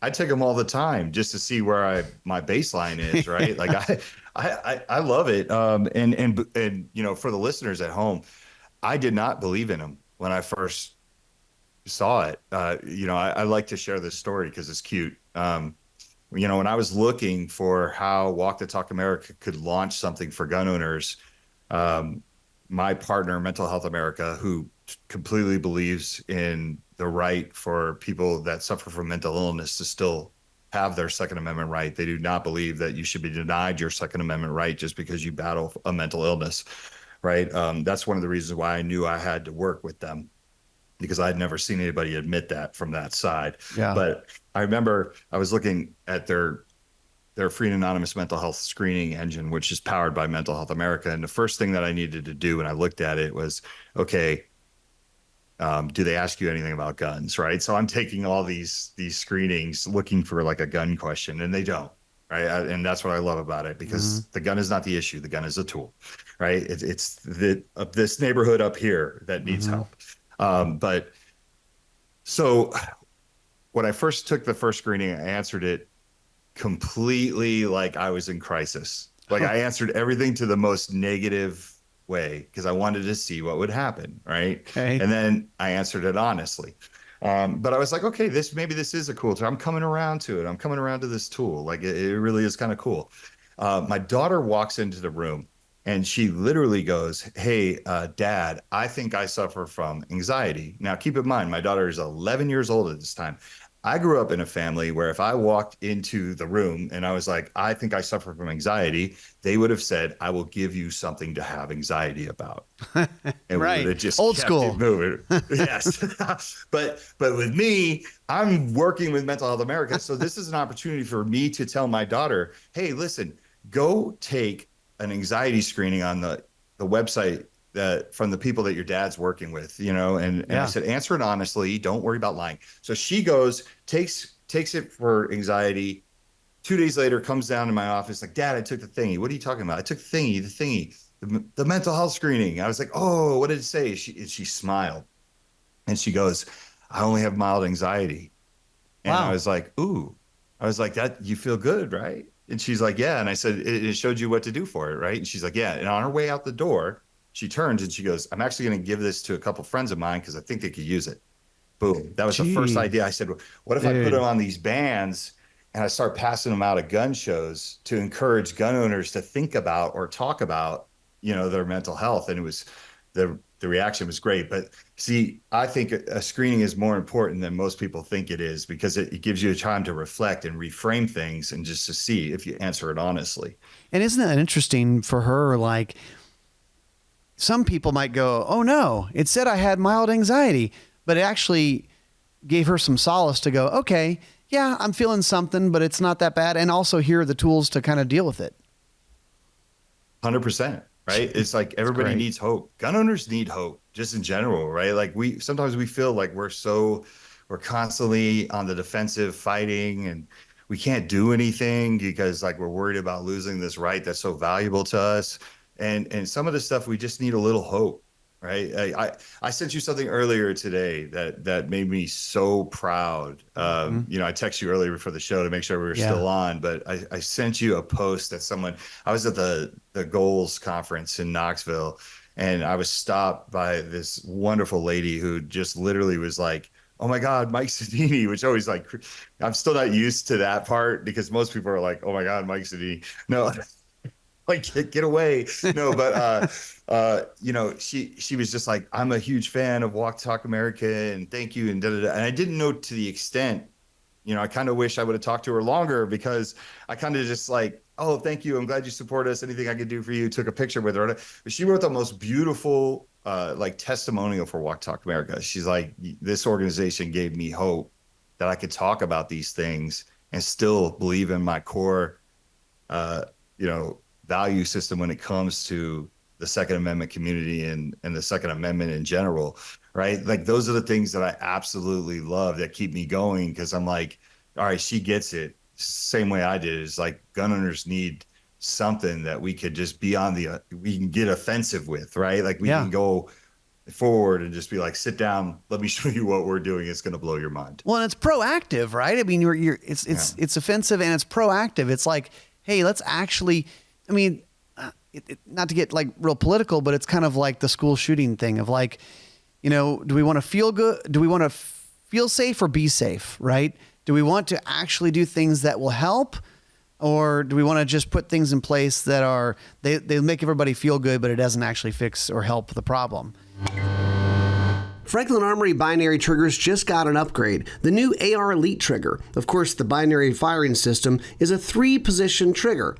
A: I take them all the time just to see where my baseline is, right? Like I love it. And for the listeners at home, I did not believe in them when I first saw it. I like to share this story because it's cute. When I was looking for how Walk the Talk America could launch something for gun owners, um, my partner, Mental Health America, who completely believes in the right for people that suffer from mental illness to still have their Second Amendment right. They do not believe that you should be denied your Second Amendment right just because you battle a mental illness, right? That's one of the reasons why I knew I had to work with them, because I'd never seen anybody admit that from that side.
B: Yeah.
A: But I remember I was looking at their they're a free and anonymous mental health screening engine, which is powered by Mental Health America. And the first thing that I needed to do when I looked at it was, okay, do they ask you anything about guns, right? So I'm taking all these screenings looking for like a gun question, and they don't, right? And that's what I love about it, because the gun is not the issue. The gun is a tool, right? It's this neighborhood up here that needs help. But so when I first took the first screening, I answered it completely like I was in crisis. Like I answered everything to the most negative way because I wanted to see what would happen, right?
B: Okay.
A: And then I answered it honestly. But I was like, okay, maybe this is a cool tool. I'm coming around to it. I'm coming around to this tool. Like it really is kind of cool. My daughter walks into the room and she literally goes, hey, Dad, I think I suffer from anxiety. Now, keep in mind, my daughter is 11 years old at this time. I grew up in a family where if I walked into the room and I was like, I think I suffer from anxiety, they would have said, I will give you something to have anxiety about. And
B: Right.
A: we would have just
B: Old
A: kept
B: school.
A: it moving. Yes. But with me, I'm working with Mental Health America. So this is an opportunity for me to tell my daughter, hey, listen, go take an anxiety screening on the website that from the people that your dad's working with, and I said, answer it honestly. Don't worry about lying. So she goes, takes it for anxiety. 2 days later, comes down to my office like, Dad, I took the thingy. What are you talking about? I took the thingy, the mental health screening. I was like, oh, what did it say? She smiled and she goes, I only have mild anxiety. And
B: Wow.
A: I was like, ooh, I was like, that you feel good, right? And she's like, yeah. And I said, it showed you what to do for it, right? And she's like, yeah. And on her way out the door, she turns and she goes, I'm actually going to give this to a couple friends of mine because I think they could use it. Boom. That was the first idea. I said, what if I put them on these bands and I start passing them out at gun shows to encourage gun owners to think about or talk about, their mental health? And it was the reaction was great. But see, I think a screening is more important than most people think it is, because it gives you a time to reflect and reframe things and just to see if you answer it honestly.
B: And isn't that interesting for her? Like, some people might go, oh no, it said I had mild anxiety, but it actually gave her some solace to go, okay, yeah, I'm feeling something, but it's not that bad. And also here are the tools to kind of deal with it.
A: 100%, right? It's like everybody needs hope. Gun owners need hope just in general, right? Like sometimes we feel like we're constantly on the defensive fighting and we can't do anything because like we're worried about losing this right that's so valuable to us. And some of the stuff we just need a little hope, right? I sent you something earlier today that made me so proud. I texted you earlier before the show to make sure we were still on, but I sent you a post that I was at the Goals conference in Knoxville, and I was stopped by this wonderful lady who just literally was like, oh my God, Mike Sedini, which always like, I'm still not used to that part because most people are like, oh my God, Mike Sedini. No, like get away. No, but she was just like, I'm a huge fan of Walk Talk America and thank you and da da da. And I didn't know to the extent, I kind of wish I would have talked to her longer, because I kind of just like, oh, thank you, I'm glad you support us, anything I could do for you, took a picture with her. But she wrote the most beautiful like testimonial for Walk Talk America. She's like, this organization gave me hope that I could talk about these things and still believe in my core value system when it comes to the Second Amendment community and the Second Amendment in general, right? Like those are the things that I absolutely love that keep me going, because I'm like, all right, she gets it. Same way I did. Is like gun owners need something that we could just be we can get offensive with, right? Like we can go forward and just be like, sit down, let me show you what we're doing. It's going to blow your mind.
B: Well, and it's proactive, right? I mean, it's offensive and it's proactive. It's like, hey, let's actually, I mean, not to get like real political, but it's kind of like the school shooting thing of like, do we want to feel good? Do we want to feel safe or be safe, right? Do we want to actually do things that will help, or do we want to just put things in place that they make everybody feel good, but it doesn't actually fix or help the problem?
C: Franklin Armory binary triggers just got an upgrade. The new AR Elite trigger. Of course, the binary firing system is a 3-position trigger.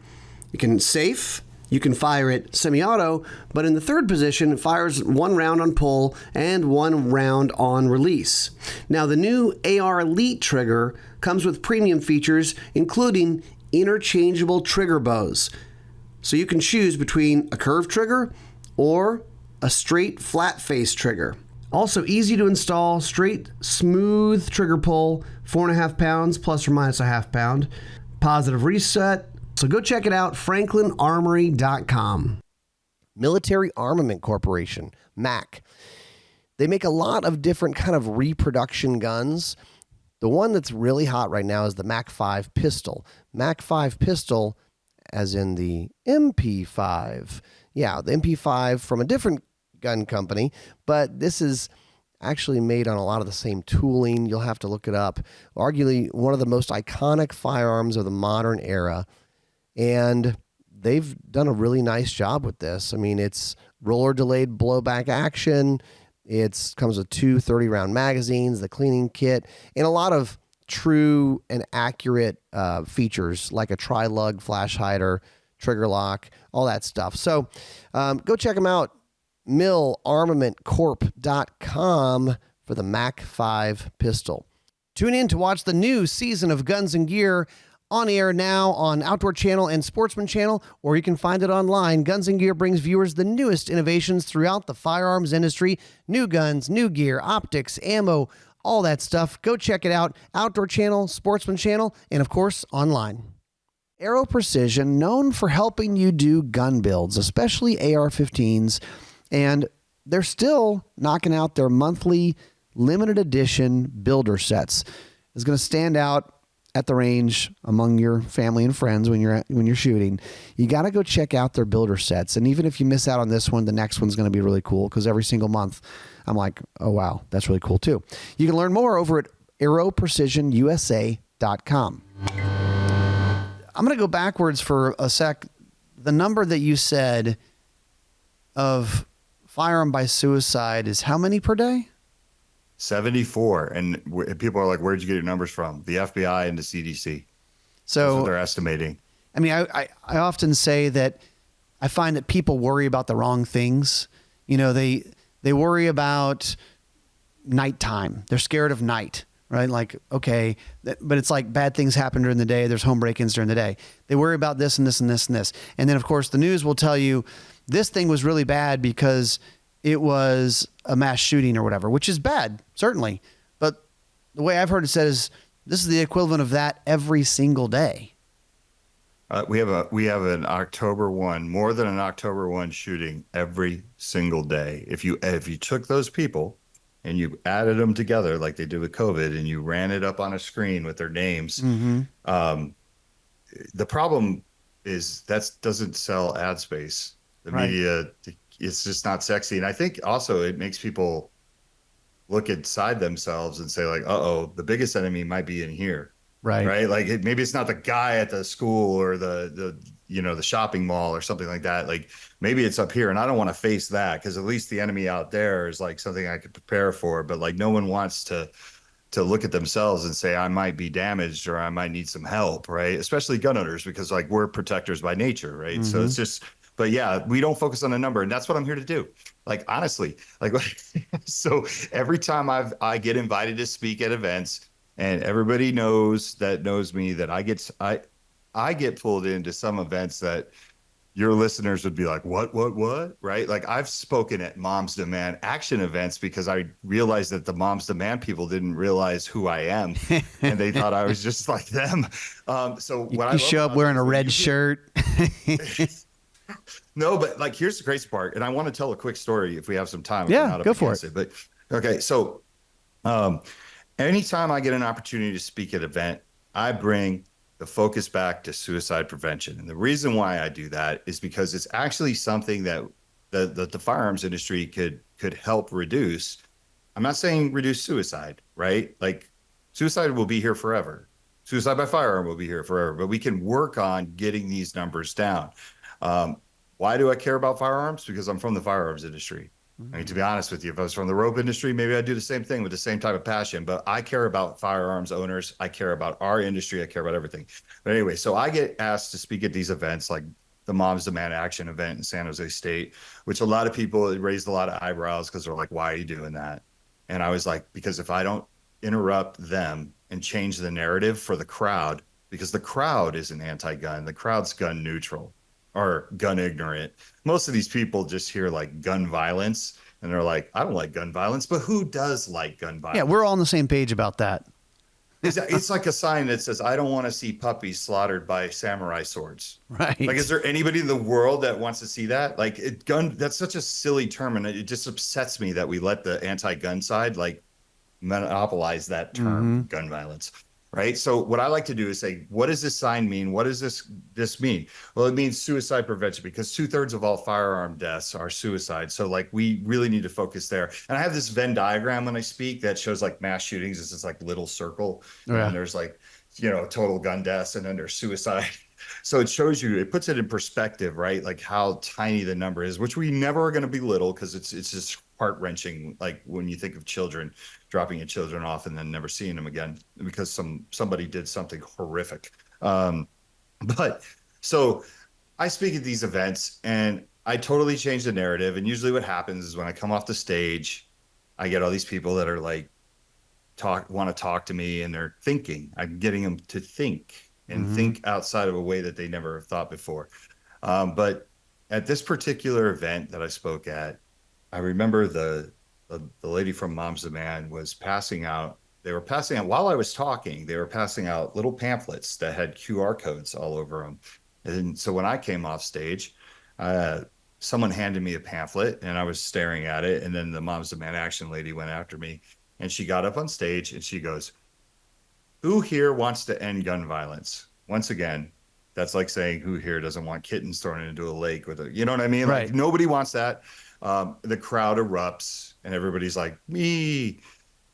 C: You can safe, you can fire it semi-auto, but in the 3rd position, it fires 1 round on pull and 1 round on release. Now, the new AR Elite trigger comes with premium features, including interchangeable trigger bows. So you can choose between a curved trigger or a straight flat face trigger. Also easy to install, straight, smooth trigger pull, 4.5 pounds plus or minus a half pound. Positive reset. So go check it out, franklinarmory.com.
B: Military Armament Corporation, MAC. They make a lot of different kind of reproduction guns. The one that's really hot right now is the MAC 5 pistol. MAC 5 pistol, as in the MP5. Yeah, the MP5 from a different gun company, but this is actually made on a lot of the same tooling. You'll have to look it up. Arguably one of the most iconic firearms of the modern era, and they've done a really nice job with this. I mean, it's roller delayed blowback action. It comes with two 30-round magazines, the cleaning kit, and a lot of true and accurate features like a tri-lug flash hider, trigger lock, all that stuff. So go check them out. millarmamentcorp.com for the MAC 5 pistol. Tune in to watch the new season of Guns and Gear on air now on Outdoor Channel and Sportsman Channel, or you can find it online. Guns and Gear brings viewers the newest innovations throughout the firearms industry. New guns, new gear, optics, ammo, all that stuff. Go check it out. Outdoor Channel, Sportsman Channel, and of course, online. Aero Precision, known for helping you do gun builds, especially AR-15s, and they're still knocking out their monthly limited edition builder sets. It's going to stand out at the range among your family and friends when you're shooting. You got to go check out their builder sets. And even if you miss out on this one, the next one's going to be really cool, because every single month I'm like, oh wow, that's really cool too. You can learn more over at aeroprecisionusa.com. I'm going to go backwards for a sec. The number that you said of firearm by suicide is how many per day?
A: 74. And people are like, where'd you get your numbers from? The FBI and the CDC.
B: So
A: that's what they're estimating.
B: I mean, I often say that I find that people worry about the wrong things. You know, they worry about nighttime. They're scared of night, right? Like, okay, but it's like bad things happen during the day. There's home break-ins during the day. They worry about this and this and this and this. And then, of course, the news will tell you this thing was really bad because it was a mass shooting or whatever, which is bad, certainly. But the way I've heard it said is this is the equivalent of that every single day.
A: We have an October 1, more than an October 1 shooting every single day. If you took those people and you added them together like they did with COVID and you ran it up on a screen with their names, the problem is that doesn't sell ad space. The media, it's just not sexy. And I think also it makes people look inside themselves and say like, uh-oh, the biggest enemy might be in here. Right. Like maybe it's not the guy at the school or the shopping mall or something like that. Like maybe it's up here, and I don't want to face that, because at least the enemy out there is like something I could prepare for. But like no one wants to look at themselves and say I might be damaged or I might need some help. Right. Especially gun owners, because like we're protectors by nature. Right. So it's just. But yeah, we don't focus on a number, and that's what I'm here to do. Like honestly, like so every time I get invited to speak at events, and everybody knows me that I get pulled into some events that your listeners would be like, what, right? Like I've spoken at Moms Demand Action events because I realized that the Moms Demand people didn't realize who I am, and they thought I was just like them. So when
B: you show up wearing a red shirt.
A: No, but like here's the crazy part, and I want to tell a quick story if we have some time.
B: Yeah, go for it.
A: But okay, so anytime I get an opportunity to speak at an event, I bring the focus back to suicide prevention. And the reason why I do that is because it's actually something that the firearms industry could help reduce. I'm not saying reduce suicide, right? Like suicide will be here forever. Suicide by firearm will be here forever, but we can work on getting these numbers down. Why do I care about firearms? Because I'm from the firearms industry. I mean, to be honest with you, if I was from the rope industry, maybe I'd do the same thing with the same type of passion. But I care about firearms owners. I care about our industry. I care about everything. But anyway, so I get asked to speak at these events like the Moms Demand Action event in San Jose State, which a lot of people raised a lot of eyebrows because they're like, why are you doing that? And I was like, because if I don't interrupt them and change the narrative for the crowd, because the crowd isn't anti-gun. The crowd's gun neutral or gun ignorant. Most of these people just hear like gun violence and they're like, I don't like gun violence, but who does like gun
B: Yeah,
A: violence?
B: we're all on the same page about that.
A: It's like a sign that says, I don't want to see puppies slaughtered by samurai swords.
B: Right.
A: Like, is there anybody in the world that wants to see that? Like, that's such a silly term. And it just upsets me that we let the anti-gun side like monopolize that term, gun violence. Right. So what I like to do is say, what does this sign mean? What does this mean? Well, it means suicide prevention, because 2/3 of all firearm deaths are suicide. So like we really need to focus there. And I have this Venn diagram when I speak that shows like mass shootings. It's this like little circle.
B: Yeah.
A: And there's like, total gun deaths, and then there's suicide. So it shows you, it puts it in perspective, right? Like how tiny the number is, which we never are going to belittle, because it's just heart wrenching. Like when you think of children, dropping your children off and then never seeing them again because somebody did something horrific. But so I speak at these events and I totally change the narrative. And usually what happens is when I come off the stage, I get all these people that are like, want to talk to me, and they're thinking. I'm getting them to think and think outside of a way that they never thought before. But at this particular event that I spoke at, I remember the lady from Mom's the Man was passing out. They were passing out while I was talking. They were passing out little pamphlets that had QR codes all over them. And so when I came off stage, someone handed me a pamphlet and I was staring at it. And then the Mom's the Man action lady went after me, and she got up on stage and she goes, "Who here wants to end gun violence?" Once again, that's like saying, who here doesn't want kittens thrown into a lake with you know what I mean?
B: Right.
A: Like nobody wants that. The crowd erupts and everybody's like, me.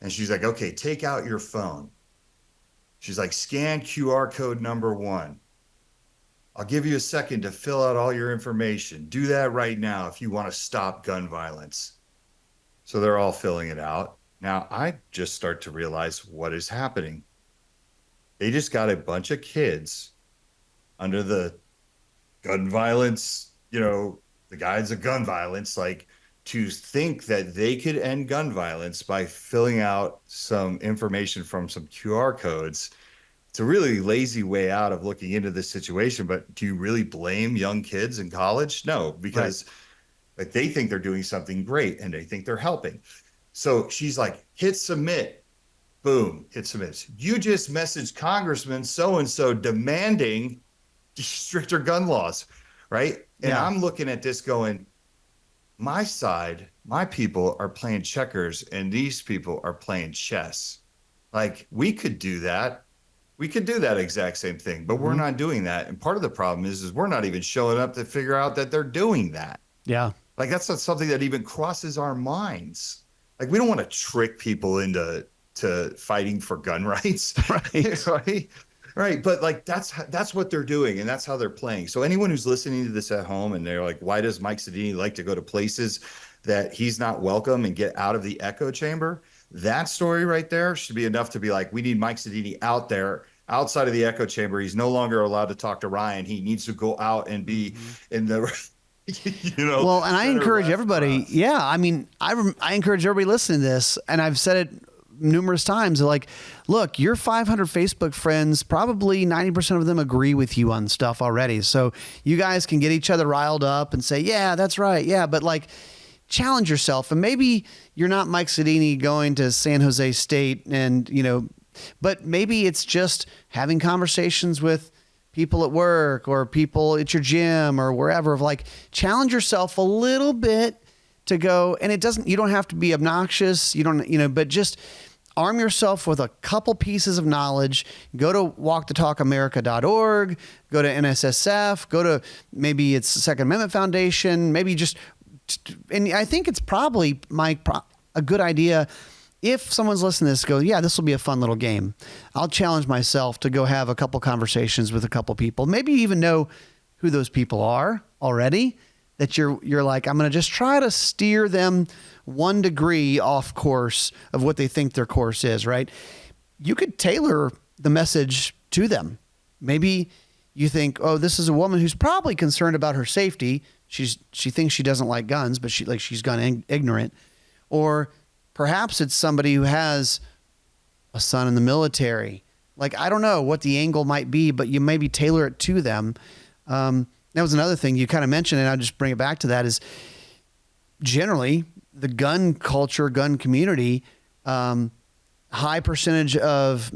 A: And she's like, okay, take out your phone. She's like, scan QR code number 1. I'll give you a second to fill out all your information. Do that right now if you want to stop gun violence. So they're all filling it out. Now I just start to realize what is happening. They just got a bunch of kids under the gun violence, the guides of gun violence, like to think that they could end gun violence by filling out some information from some QR codes. It's a really lazy way out of looking into this situation. But do you really blame young kids in college? No, because like they think they're doing something great and they think they're helping. So she's like, hit submit. Boom, hit submit. You just messaged Congressman so-and-so demanding stricter gun laws, right? And
B: Yeah.
A: I'm looking at this going, my side, my people are playing checkers and these people are playing chess. Like we could do that. We could do that exact same thing, but we're not doing that. And part of the problem is we're not even showing up to figure out that they're doing that.
B: Yeah.
A: Like that's not something that even crosses our minds. Like we don't want to trick people into fighting for gun rights.
B: Right.
A: Right. But like that's what they're doing, and that's how they're playing. So anyone who's listening to this at home and they're like, why does Mike Sedini like to go to places that he's not welcome and get out of the echo chamber? That story right there should be enough to be like, we need Mike Sedini out there, outside of the echo chamber. He's no longer allowed to talk to Ryan. He needs to go out and be in the
B: Well, and I encourage everybody. Yeah. I mean, I encourage everybody listening to this, and I've said it numerous times. Like, look, your 500 Facebook friends, probably 90% of them agree with you on stuff already. So you guys can get each other riled up and say, yeah, that's right. Yeah. But like, challenge yourself. And maybe you're not Mike Sedini going to San Jose State and, but maybe it's just having conversations with people at work or people at your gym or wherever, of like, challenge yourself a little bit to go. And you don't have to be obnoxious. But just arm yourself with a couple pieces of knowledge. Go to walkthetalkamerica.org, go to NSSF, go to maybe it's the Second Amendment Foundation, maybe just, and I think it's probably, Mike, a good idea if someone's listening to this, go, yeah, this will be a fun little game. I'll challenge myself to go have a couple conversations with a couple people. Maybe you even know who those people are already, that you're like, I'm going to just try to steer them 1 degree off course of what they think their course is, right? You could tailor the message to them. Maybe you think, oh, this is a woman who's probably concerned about her safety. She thinks she doesn't like guns, but she's gun ignorant. Or perhaps it's somebody who has a son in the military Like, I don't know what the angle might be, but you maybe tailor it to them. That was another thing you kind of mentioned, and I'll just bring it back to that is generally the gun culture, gun community, high percentage of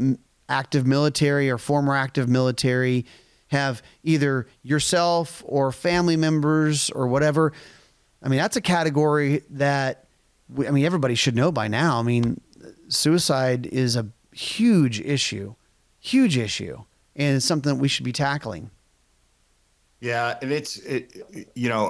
B: active military or former active military have either yourself or family members or whatever. I mean, that's a category that everybody should know by now. I mean, suicide is a huge issue, and it's something that we should be tackling.
A: Yeah, and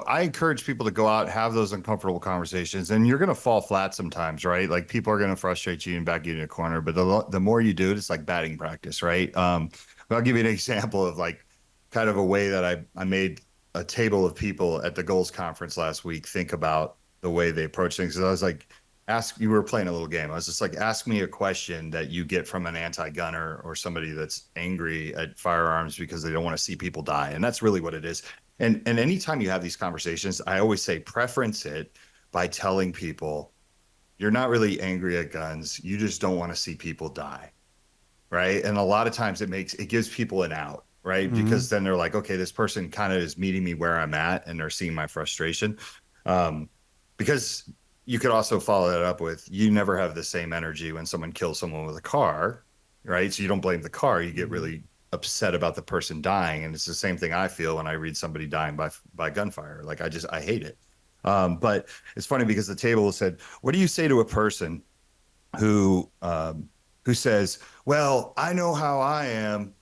A: I encourage people to go out, have those uncomfortable conversations, and you're going to fall flat sometimes, right? Like people are going to frustrate you and back you in a corner, but the more you do it, it's like batting practice, right? But I'll give you an example of like kind of a way that I made a table of people at the goals conference last week think about the way they approach things. 'Cause I was like, you were playing a little game. I was just like, ask me a question that you get from an anti-gunner or somebody that's angry at firearms because they don't want to see people die. And that's really what it is. And anytime you have these conversations, I always say preference it by telling people you're not really angry at guns. You just don't want to see people die. Right. And a lot of times it gives people an out, right?
B: Mm-hmm.
A: Because then they're like, okay, this person kind of is meeting me where I'm at and they're seeing my frustration. Um, because you could also follow that up with you never have the same energy when someone kills someone with a car, right? So you don't blame the car. You get really upset about the person dying. And it's the same thing I feel when I read somebody dying by gunfire. Like I hate it. But it's funny because the table said, what do you say to a person who who says, "Well, I know how I am,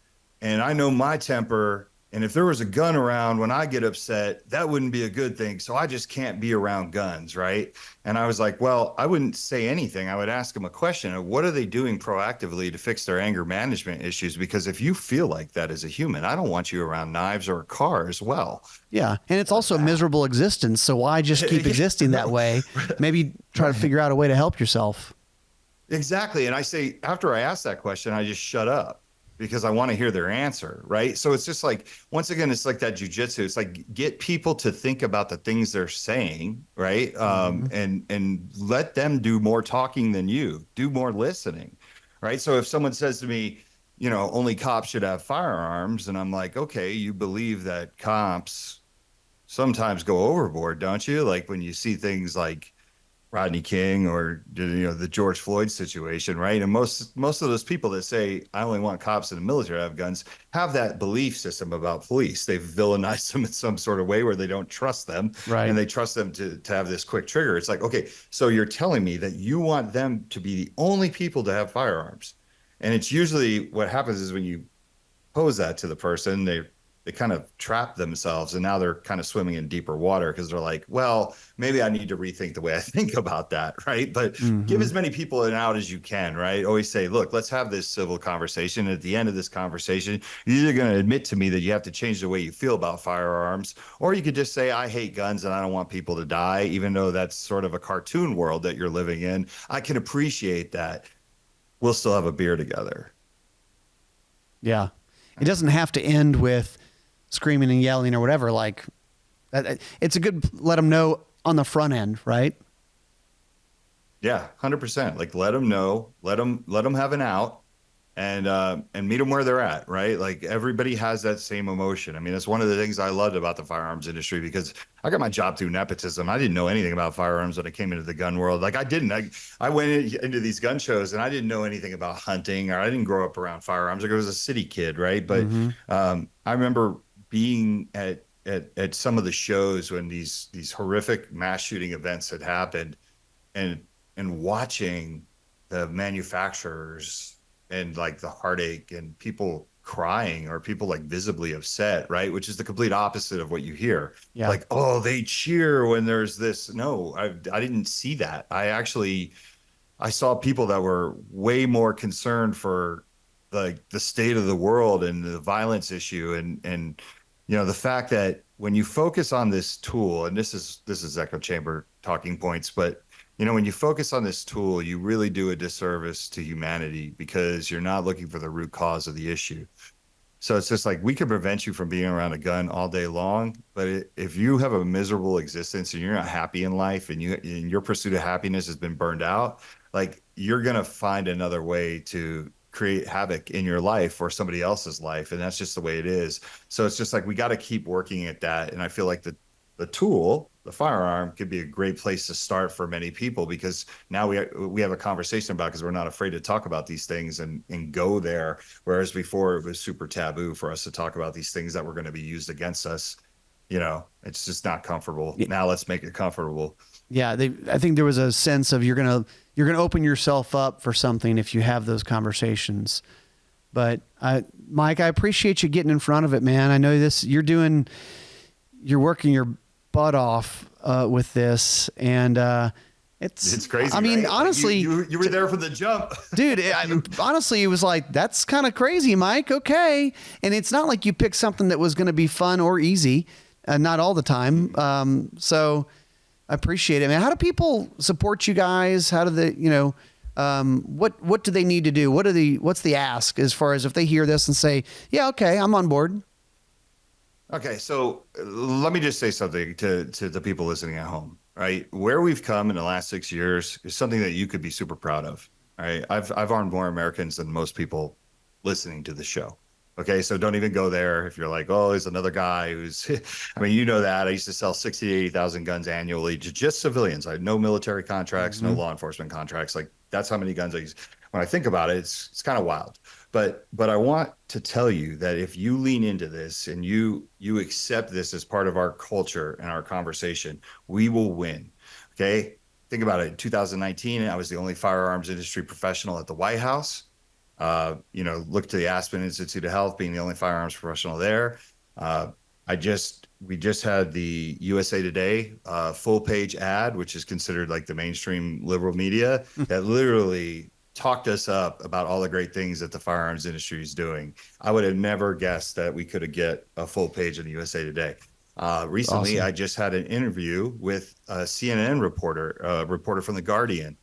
A: and I know my temper, and if there was a gun around when I get upset, that wouldn't be a good thing. So I just can't be around guns, right?" And I was like, "Well, I wouldn't say anything. I would ask them a question of what are they doing proactively to fix their anger management issues? Because if you feel like that as a human, I don't want you around knives or a car as well."
B: Yeah. And it's also a miserable existence. So why just keep existing that way? Maybe try to figure out a way to help yourself.
A: Exactly. And I say, after I ask that question, I just shut up because I want to hear their answer. Right. So it's just like, once again, it's like that jujitsu. It's like get people to think about the things they're saying. Right.
B: Mm-hmm.
A: And let them do more talking than you, do more listening. Right. So if someone says to me, only cops should have firearms, and I'm like, okay, you believe that cops sometimes go overboard, don't you? Like when you see things like Rodney King or the George Floyd situation, right? And most of those people that say I only want cops in the military to have guns have that belief system about police. They've villainized them in some sort of way where they don't trust them,
B: Right.
A: and they trust them to have this quick trigger. It's like, okay, so you're telling me that you want them to be the only people to have firearms, and it's usually what happens is when you pose that to the person, they kind of trap themselves, and now they're kind of swimming in deeper water because they're like, well, maybe I need to rethink the way I think about that, right? But give
B: Mm-hmm.
A: as many people an out as you can, right? Always say, look, let's have this civil conversation. At the end of this conversation, you're either going to admit to me that you have to change the way you feel about firearms, or you could just say, I hate guns and I don't want people to die, even though that's sort of a cartoon world that you're living in. I can appreciate that. We'll still have a beer together.
B: Yeah. It doesn't have to end with screaming and yelling or whatever. Like that, it's a good, let them know on the front end, right?
A: Yeah, 100%. Like let them know, let them have an out, and meet them where they're at, right? Like everybody has that same emotion. I mean, that's one of the things I loved about the firearms industry because I got my job through nepotism. I didn't know anything about firearms when I came into the gun world. Like I didn't. I went into these gun shows and I didn't know anything about hunting, or I didn't grow up around firearms. Like I was a city kid, right? But
B: Mm-hmm.
A: I remember being at some of the shows when these horrific mass shooting events had happened, and watching the manufacturers and like the heartache and people crying or people like visibly upset, right? Which is the complete opposite of what you hear.
B: Yeah.
A: Like, oh, they cheer when there's this. No, I didn't see that. I saw people that were way more concerned for like the state of the world and the violence issue, and the fact that when you focus on this tool, and this is echo chamber talking points, but when you focus on this tool, you really do a disservice to humanity because you're not looking for the root cause of the issue. So it's just like we can prevent you from being around a gun all day long, but if you have a miserable existence and you're not happy in life, and your pursuit of happiness has been burned out, like you're gonna find another way to create havoc in your life or somebody else's life. And that's just the way it is. So it's just like, we got to keep working at that. And I feel like the tool, the firearm, could be a great place to start for many people, because now we have a conversation about, because we're not afraid to talk about these things and go there. Whereas before it was super taboo for us to talk about these things that were going to be used against us. It's just not comfortable. Now let's make it comfortable.
B: Yeah, I think there was a sense of you're gonna open yourself up for something if you have those conversations. But Mike, I appreciate you getting in front of it, man. I know you're working your butt off with this, and it's
A: crazy.
B: I mean,
A: right?
B: honestly,
A: you were there from the jump,
B: dude. Honestly, it was like, that's kind of crazy, Mike. Okay, and it's not like you picked something that was going to be fun or easy, not all the time. So I appreciate it, man. How do people support you guys? How do they, what do they need to do? What's the ask as far as if they hear this and say, yeah, okay, I'm on board?
A: Okay, so let me just say something to the people listening at home, right? Where we've come in the last 6 years is something that you could be super proud of, right? I've armed more Americans than most people listening to the show. Okay, so don't even go there if you're like, oh, there's another guy who's, I mean, you know that. I used to sell 60 to 80,000 guns annually to just civilians. I had no military contracts, no law enforcement contracts. Like, that's how many guns I use. When I think about it, it's kind of wild. But I want to tell you that if you lean into this and you accept this as part of our culture and our conversation, we will win. Okay, think about it. In 2019, I was the only firearms industry professional at the White House. Look to the Aspen Institute of Health, being the only firearms professional there. We just had the USA Today full page ad, which is considered like the mainstream liberal media, that literally talked us up about all the great things that the firearms industry is doing. I would have never guessed that we could get a full page in the USA Today. Recently,
B: Awesome.
A: I just had an interview with a CNN reporter, a reporter from The Guardian,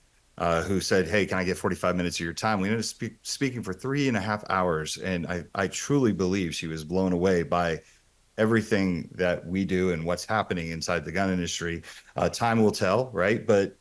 A: who said, hey, can I get 45 minutes of your time? We ended up speaking for 3.5 hours. And I truly believe she was blown away by everything that we do and what's happening inside the gun industry. Time will tell, right? But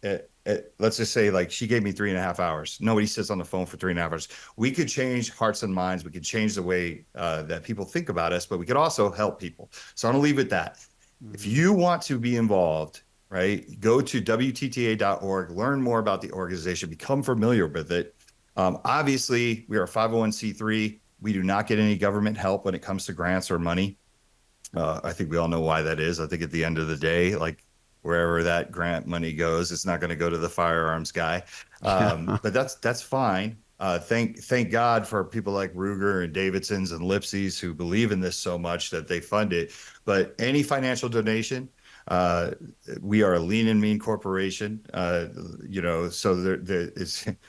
A: let's just say, like, she gave me 3.5 hours. Nobody sits on the phone for 3.5 hours. We could change hearts and minds. We could change the way that people think about us, but we could also help people. So I'm going to leave it at that. If you want to be involved, right, go to WTTA.org, learn more about the organization, become familiar with it. Obviously, we are a 501c3. We do not get any government help when it comes to grants or money. I think we all know why that is. I think at the end of the day, like, wherever that grant money goes, it's not going to go to the firearms guy. But that's fine. Thank God for people like Ruger and Davidsons and Lipsys who believe in this so much that they fund it. But any financial donation, we are a lean and mean corporation, so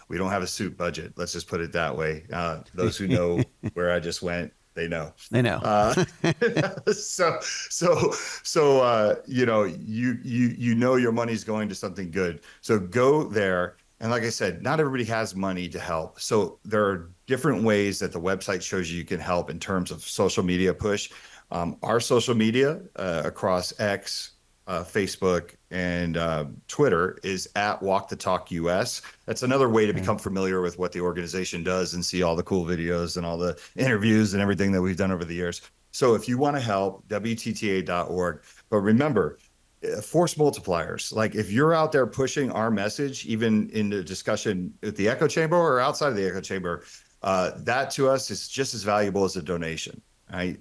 A: we don't have a suit budget. Let's just put it that way. Those who know where I just went, they know.
B: They know.
A: Your money's going to something good. So go there. And like I said, not everybody has money to help. So there are different ways that the website shows you can help in terms of social media push. Our social media across X, Facebook, and Twitter is at Walk the Talk US. That's another way to become familiar with what the organization does and see all the cool videos and all the interviews and everything that we've done over the years. So if you want to help, WTTA.org. But remember, force multipliers. Like, if you're out there pushing our message, even in the discussion at the echo chamber or outside of the echo chamber, that to us is just as valuable as a donation. Right.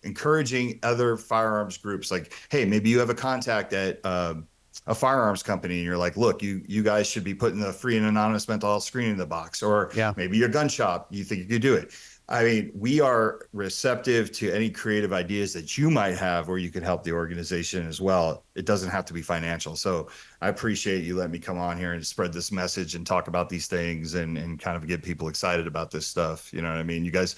A: Encouraging other firearms groups, like, hey, maybe you have a contact at a firearms company and you're like, look, you guys should be putting the free and anonymous mental health screening in the box, or maybe your gun shop, you think you could do it. I mean, we are receptive to any creative ideas that you might have where you could help the organization as well. It doesn't have to be financial. So I appreciate you letting me come on here and spread this message and talk about these things and kind of get people excited about this stuff. You know what I mean? You guys,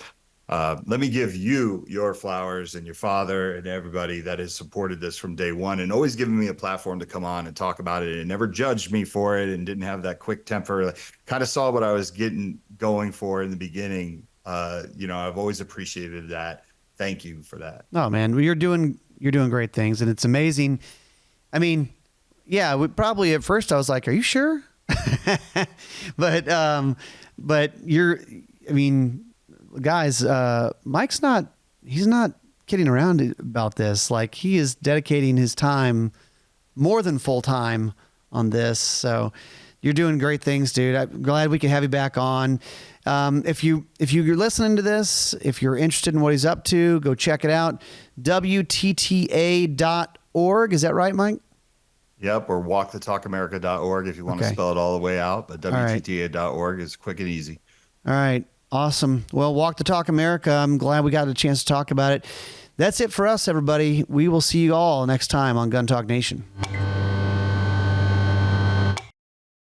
A: let me give you your flowers and your father and everybody that has supported this from day one and always given me a platform to come on and talk about it, and never judged me for it and didn't have that quick temper. Kind of saw what I was going for in the beginning. I've always appreciated that. Thank you for that.
B: Oh man, you're doing great things, and it's amazing. I mean, yeah, probably at first I was like, "Are you sure?" But But I mean, guys, he's not kidding around about this. Like, he is dedicating his time, more than full time, on this. So you're doing great things, dude. I'm glad we could have you back on. If you're listening to this, if you're interested in what he's up to, go check it out. WTTA.org. Is that right, Mike?
A: Yep, or walkthetalkamerica.org if you want to spell it all the way out. But WTTA.org is quick and easy.
B: All right. Awesome. Well, Walk the Talk America. I'm glad we got a chance to talk about it. That's it for us, everybody. We will see you all next time on Gun Talk Nation.